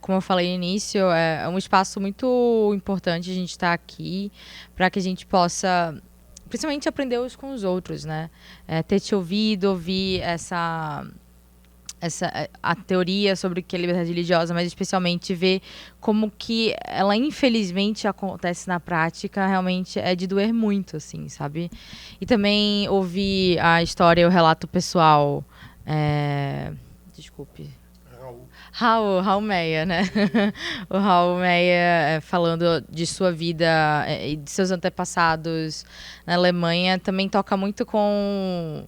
como eu falei no início, é um espaço muito importante a gente estar aqui para que a gente possa, principalmente, aprender uns com os outros, né? Ter te ouvido, ouvir a teoria sobre o que é liberdade religiosa, mas especialmente ver como que ela infelizmente acontece na prática, realmente é de doer muito, assim, sabe? E também ouvir a história e o relato pessoal, desculpe, Raul Meia, né? O Raul Meia falando de sua vida e de seus antepassados na Alemanha também toca muito com...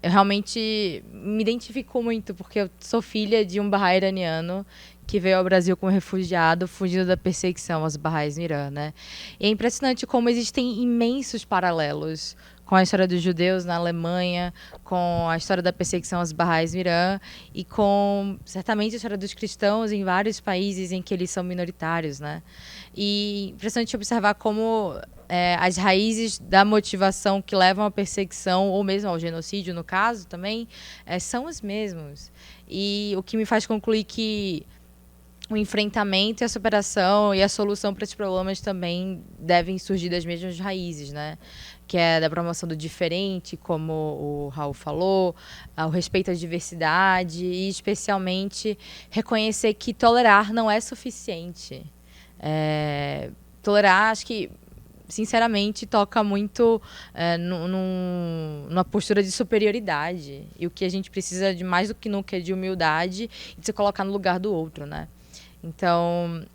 eu realmente me identifico muito, porque eu sou filha de um Bahá'í iraniano que veio ao Brasil como refugiado, fugindo da perseguição aos Bahá'ís no Irã, né? E é impressionante como existem imensos paralelos com a história dos judeus na Alemanha, com a história da perseguição aos Bahá'ís no Irã e com, certamente, a história dos cristãos em vários países em que eles são minoritários, né? E impressionante observar como as raízes da motivação que levam à perseguição, ou mesmo ao genocídio, no caso, também, são os mesmos. E o que me faz concluir que o enfrentamento e a superação e a solução para esses problemas também devem surgir das mesmas raízes, né? Que é da promoção do diferente, como o Raul falou, o respeito à diversidade e, especialmente, reconhecer que tolerar não é suficiente. Tolerar, acho que, sinceramente, toca muito numa postura de superioridade. E o que a gente precisa de mais do que nunca é de humildade e de se colocar no lugar do outro, né? Então,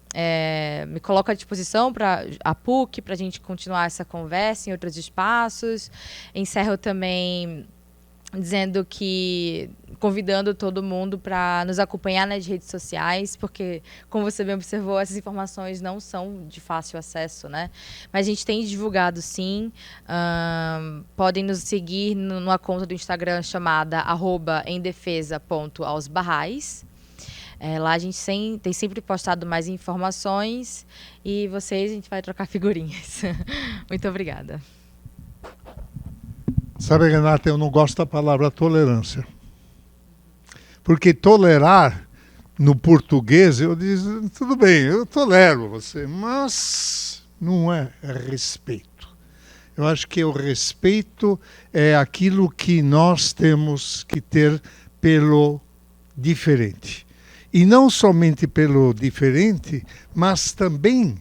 me coloco à disposição para a PUC, para a gente continuar essa conversa em outros espaços. Encerro também dizendo que, convidando todo mundo para nos acompanhar nas redes sociais, porque, como você bem observou, essas informações não são de fácil acesso, né? Mas a gente tem divulgado, sim. Podem nos seguir numa conta do Instagram chamada @emdefesa.aosbarrais. Lá a gente tem sempre postado mais informações e a gente vai trocar figurinhas. Muito obrigada. Sabe, Renata, eu não gosto da palavra tolerância. Porque tolerar, no português, eu digo, tudo bem, eu tolero você, mas não é respeito. Eu acho que o respeito é aquilo que nós temos que ter pelo diferente. E não somente pelo diferente, mas também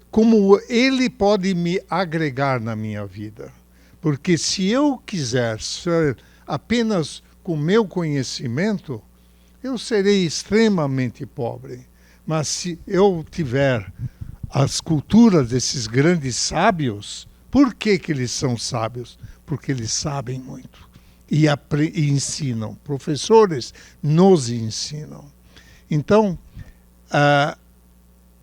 como ele pode me agregar na minha vida. Porque se eu quiser ser apenas com meu conhecimento, eu serei extremamente pobre. Mas se eu tiver as culturas desses grandes sábios, por que eles são sábios? Porque eles sabem muito e ensinam. Professores nos ensinam. Então,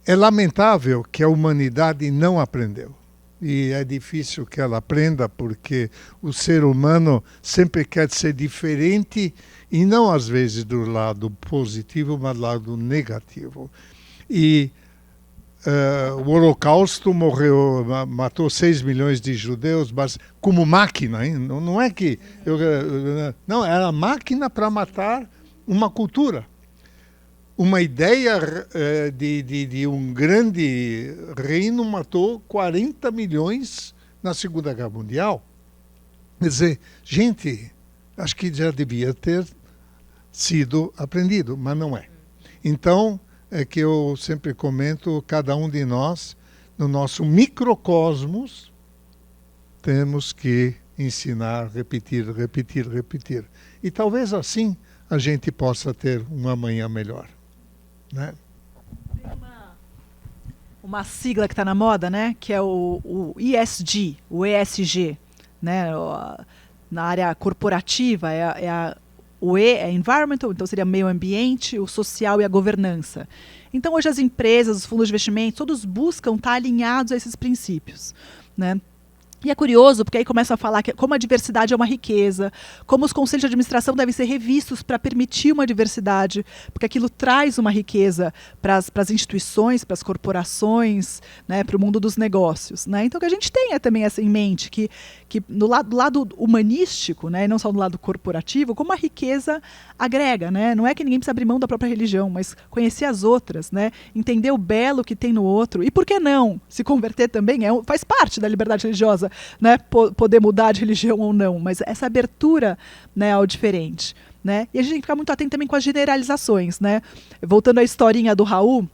é lamentável que a humanidade não aprendeu. E é difícil que ela aprenda, porque o ser humano sempre quer ser diferente, e não às vezes do lado positivo, mas do lado negativo. E o Holocausto matou 6 milhões de judeus, mas como máquina, hein? Não é que... não, era máquina para matar uma cultura. Uma ideia de um grande reino matou 40 milhões na Segunda Guerra Mundial. Quer dizer, gente, acho que já devia ter sido aprendido, mas não é. Então, é que eu sempre comento, cada um de nós, no nosso microcosmos, temos que ensinar, repetir, repetir, repetir. E talvez assim a gente possa ter um amanhã melhor, né? Tem uma sigla que está na moda, né? Que é o ESG, o ESG, né? Na área corporativa o E é environmental, então seria meio ambiente, o social e a governança. Então hoje as empresas, os fundos de investimento, todos buscam estar alinhados a esses princípios, né? E é curioso, porque aí começam a falar que como a diversidade é uma riqueza, como os conselhos de administração devem ser revistos para permitir uma diversidade, porque aquilo traz uma riqueza para as instituições, para as corporações, né, para o mundo dos negócios, né? Então que a gente tenha também essa em mente, que do lado humanístico, né, e não só do lado corporativo, como a riqueza agrega, né? Não é que ninguém precisa abrir mão da própria religião, mas conhecer as outras, né? Entender o belo que tem no outro. E por que não? Se converter também faz parte da liberdade religiosa, né? Poder mudar de religião ou não, mas essa abertura, né, ao diferente, né? E a gente tem que ficar muito atento também com as generalizações, né? Voltando à historinha do Raul,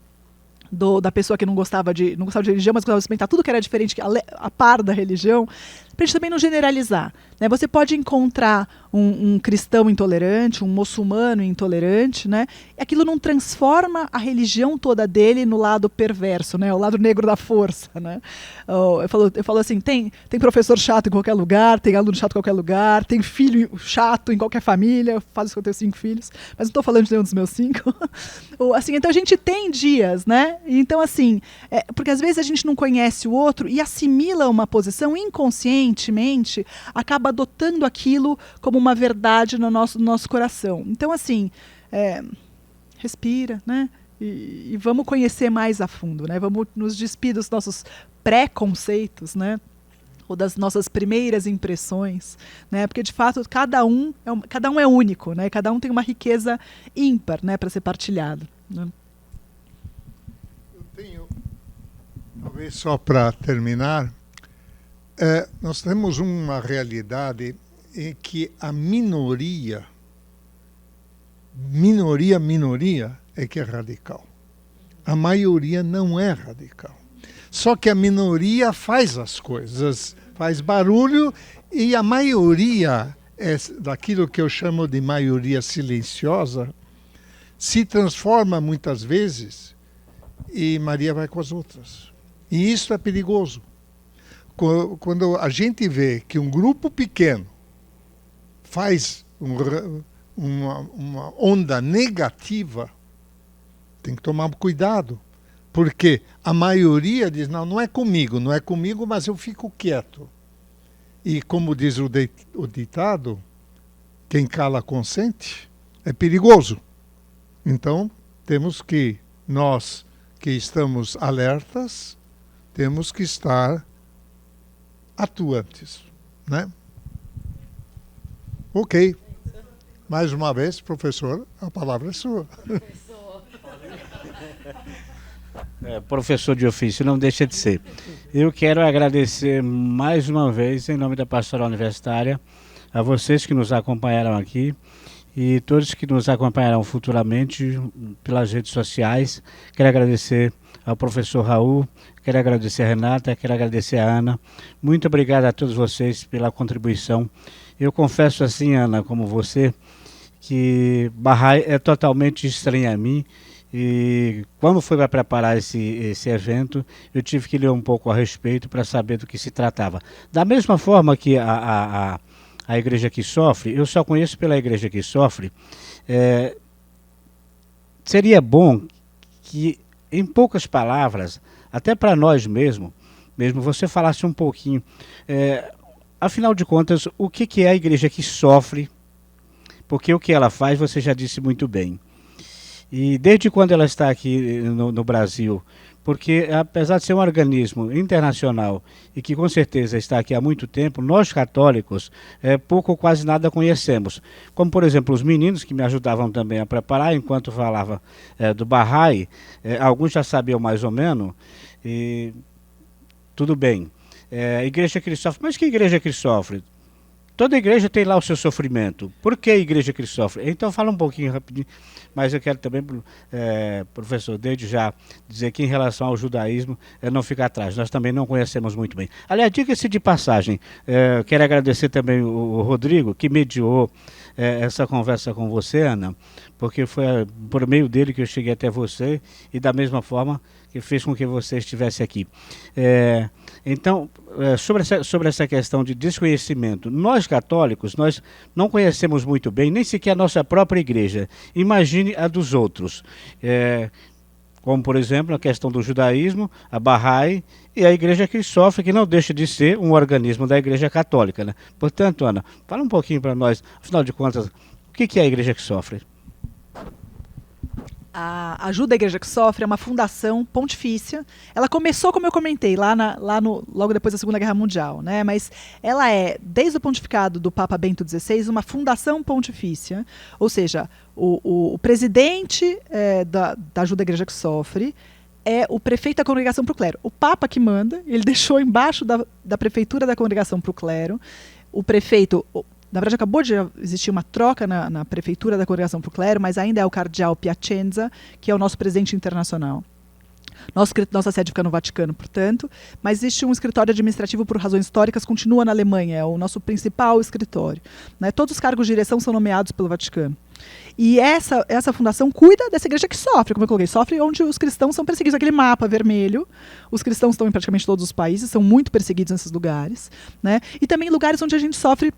da pessoa que não gostava de religião, mas gostava de experimentar tudo que era diferente, a par da religião, para a gente também não generalizar, né? Você pode encontrar um cristão intolerante, um muçulmano intolerante, né? E aquilo não transforma a religião toda dele no lado perverso, né? O lado negro da força, né? Eu falo assim, tem professor chato em qualquer lugar, tem aluno chato em qualquer lugar, tem filho chato em qualquer família. Eu falo isso que eu tenho 5 filhos, mas não estou falando de nenhum dos meus 5. Assim, então a gente tem dias, né? Então assim, porque às vezes a gente não conhece o outro e assimila uma posição inconscientemente, acaba adotando aquilo como uma verdade no nosso coração. Então, assim, respira, né? E vamos conhecer mais a fundo, né? Vamos nos despir dos nossos preconceitos, né? Ou das nossas primeiras impressões, né? Porque de fato cada um é único, né? Cada um tem uma riqueza ímpar, né, para ser partilhado, né? Eu tenho, talvez só para terminar, nós temos uma realidade em que a minoria é que é radical. A maioria não é radical. Só que a minoria faz as coisas, faz barulho, e a maioria, daquilo que eu chamo de maioria silenciosa, se transforma muitas vezes e Maria vai com as outras. E isso é perigoso. Quando a gente vê que um grupo pequeno faz uma onda negativa, tem que tomar cuidado, porque a maioria diz, não é comigo, mas eu fico quieto. E como diz o ditado, quem cala consente, é perigoso. Então, nós que estamos alertas, temos que estar atuantes, né? Ok. Mais uma vez, professor, a palavra é sua. Professor de ofício, não deixa de ser. Eu quero agradecer mais uma vez, em nome da Pastoral Universitária, a vocês que nos acompanharam aqui e todos que nos acompanharão futuramente pelas redes sociais. Quero agradecer ao professor Raul, quero agradecer a Renata, quero agradecer a Ana. Muito obrigado a todos vocês pela contribuição. Eu confesso assim, Ana, como você, que Bahá'í é totalmente estranho a mim, e quando fui para preparar esse evento, eu tive que ler um pouco a respeito para saber do que se tratava. Da mesma forma que a Igreja que Sofre, eu só conheço pela Igreja que Sofre, seria bom que, em poucas palavras, até para nós mesmo você falasse um pouquinho, afinal de contas, o que é a Igreja que Sofre, porque o que ela faz você já disse muito bem. E desde quando ela está aqui no Brasil, porque apesar de ser um organismo internacional e que com certeza está aqui há muito tempo, nós católicos pouco ou quase nada conhecemos. Como por exemplo os meninos que me ajudavam também a preparar, enquanto falava do Bahá'í, alguns já sabiam mais ou menos, e tudo bem. Igreja que Sofre, mas que Igreja que Sofre? toda igreja tem lá o seu sofrimento. Por que a igreja que sofre? Então fala um pouquinho rapidinho, mas eu quero também, professor, desde já dizer que em relação ao judaísmo, não ficar atrás, nós também não conhecemos muito bem. Aliás, diga-se de passagem, quero agradecer também o Rodrigo, que mediou essa conversa com você, Ana, porque foi por meio dele que eu cheguei até você e da mesma forma que fez com que você estivesse aqui. Então, sobre essa questão de desconhecimento, nós católicos, nós não conhecemos muito bem, nem sequer a nossa própria igreja. Imagine a dos outros. Como, por exemplo, a questão do judaísmo, a Bahá'í e a igreja que sofre, que não deixa de ser um organismo da igreja católica, né? Portanto, Ana, fala um pouquinho para nós, afinal de contas, o que é a igreja que sofre? A Ajuda à Igreja que Sofre é uma fundação pontifícia. Ela começou, como eu comentei, logo depois da Segunda Guerra Mundial, né? Mas ela é, desde o pontificado do Papa Bento XVI, uma fundação pontifícia. Ou seja, o presidente da Ajuda à Igreja que Sofre é o prefeito da congregação para o clero. O Papa que manda, ele deixou embaixo da prefeitura da congregação para o clero. O prefeito... Na verdade, acabou de existir uma troca na prefeitura da congregação para o clero, mas ainda é o cardeal Piacenza, que é o nosso presidente internacional. Nossa sede fica no Vaticano, portanto, mas existe um escritório administrativo por razões históricas, continua na Alemanha, é o nosso principal escritório, né? Todos os cargos de direção são nomeados pelo Vaticano. E essa fundação cuida dessa igreja que sofre, como eu coloquei, sofre onde os cristãos são perseguidos. Aquele mapa vermelho, os cristãos estão em praticamente todos os países, são muito perseguidos nesses lugares, né? E também lugares onde a gente sofre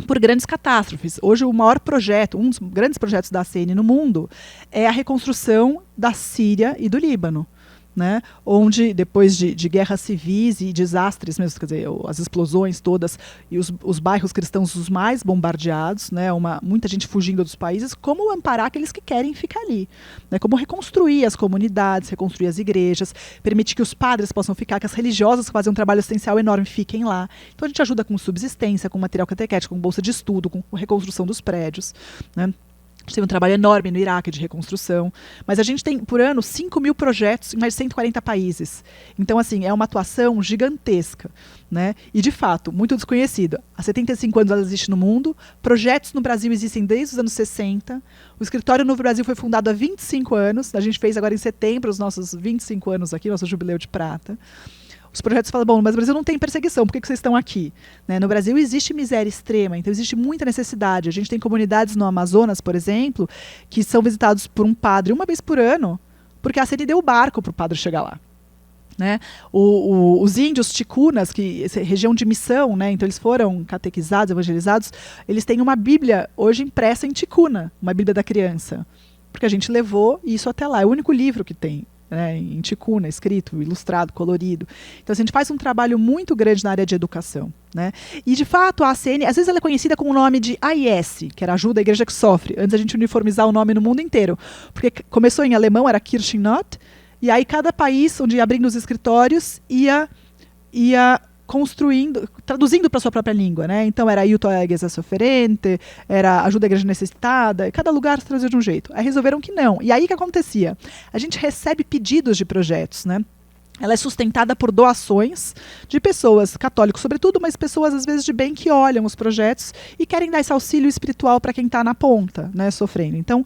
por grandes catástrofes. Hoje o maior projeto, um dos grandes projetos da ACN no mundo é a reconstrução da Síria e do Líbano, né? Onde depois de guerras civis e desastres mesmo, quer dizer, as explosões todas e os bairros cristãos os mais bombardeados, né? Muita gente fugindo dos países, como amparar aqueles que querem ficar ali, né? Como reconstruir as comunidades, reconstruir as igrejas, permitir que os padres possam ficar, que as religiosas que fazem um trabalho essencial enorme fiquem lá. Então a gente ajuda com subsistência, com material catequético, com bolsa de estudo, com reconstrução dos prédios, né? A gente teve um trabalho enorme no Iraque de reconstrução, mas a gente tem, por ano, 5.000 projetos em mais de 140 países. Então, assim, é uma atuação gigantesca, né? E, de fato, muito desconhecida. Há 75 anos ela existe no mundo, projetos no Brasil existem desde os anos 60, o escritório no Brasil foi fundado há 25 anos, a gente fez agora em setembro os nossos 25 anos aqui, nosso jubileu de prata. Os projetos falam, bom, mas no Brasil não tem perseguição, por que vocês estão aqui? Né? No Brasil existe miséria extrema, então existe muita necessidade. A gente tem comunidades no Amazonas, por exemplo, que são visitados por um padre uma vez por ano, porque a ACN deu o barco para o padre chegar lá. Né? Os índios ticunas, região de missão, né? Então eles foram catequizados, evangelizados, eles têm uma Bíblia hoje impressa em ticuna, uma Bíblia da criança, porque a gente levou isso até lá, é o único livro que tem, né, em ticuna, escrito, ilustrado, colorido. Então, a gente faz um trabalho muito grande na área de educação, né? E, de fato, a ACN, às vezes ela é conhecida com o nome de AIS, que era Ajuda à Igreja que Sofre, antes a gente uniformizar o nome no mundo inteiro. Porque começou em alemão, era Kirchennot, e aí cada país onde ia abrindo os escritórios ia construindo, traduzindo para a sua própria língua, né? Então era Aiuto à Igreja Sofferente, era Ajuda à Igreja Necessitada, cada lugar se traduzia de um jeito. Aí resolveram que não. E aí o que acontecia? A gente recebe pedidos de projetos, né? Ela é sustentada por doações de pessoas, católicos sobretudo, mas pessoas às vezes de bem que olham os projetos e querem dar esse auxílio espiritual para quem está na ponta, né, sofrendo. Então,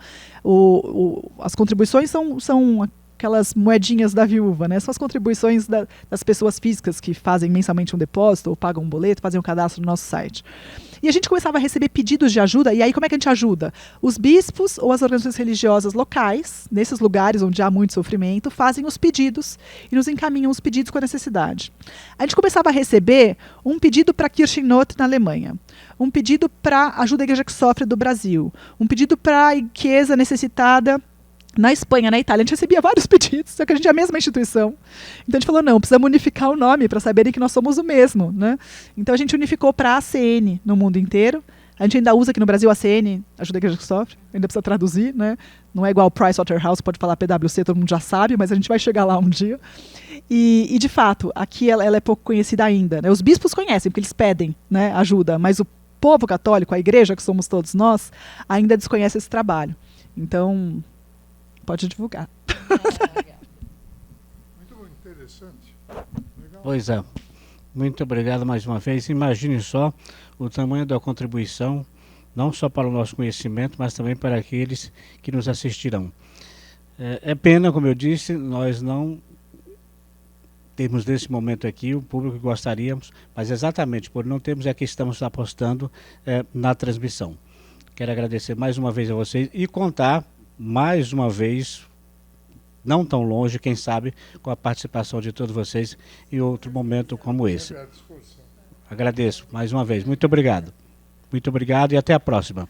as contribuições são aquelas moedinhas da viúva, né? São as contribuições das pessoas físicas que fazem mensalmente um depósito ou pagam um boleto, fazem um cadastro no nosso site. E a gente começava a receber pedidos de ajuda, e aí como é que a gente ajuda? Os bispos ou as organizações religiosas locais, nesses lugares onde há muito sofrimento, fazem os pedidos e nos encaminham os pedidos com a necessidade. A gente começava a receber um pedido para Kirchennot na Alemanha, um pedido para Ajuda à Igreja que Sofre do Brasil, um pedido para a Chiesa necessitada na Espanha, na Itália. A gente recebia vários pedidos, só que a gente é a mesma instituição. Então a gente falou, não, precisamos unificar o nome para saberem que nós somos o mesmo, né? Então a gente unificou para a ACN no mundo inteiro. A gente ainda usa aqui no Brasil a ACN, Ajuda à Igreja que Sofre, ainda precisa traduzir, né? Não é igual Pricewaterhouse, pode falar PwC, todo mundo já sabe, mas a gente vai chegar lá um dia. E de fato, aqui ela é pouco conhecida ainda, né? Os bispos conhecem, porque eles pedem, né, ajuda, mas o povo católico, a igreja, que somos todos nós, ainda desconhece esse trabalho. Então, pode divulgar. Muito interessante. Legal. Pois é. Muito obrigado mais uma vez. Imagine só o tamanho da contribuição, não só para o nosso conhecimento, mas também para aqueles que nos assistirão. É pena, como eu disse, nós não temos nesse momento aqui o público que gostaríamos, mas exatamente por não termos é que estamos apostando na transmissão. Quero agradecer mais uma vez a vocês e contar mais uma vez, não tão longe, quem sabe, com a participação de todos vocês em outro momento como esse. Agradeço mais uma vez. Muito obrigado. Muito obrigado e até a próxima.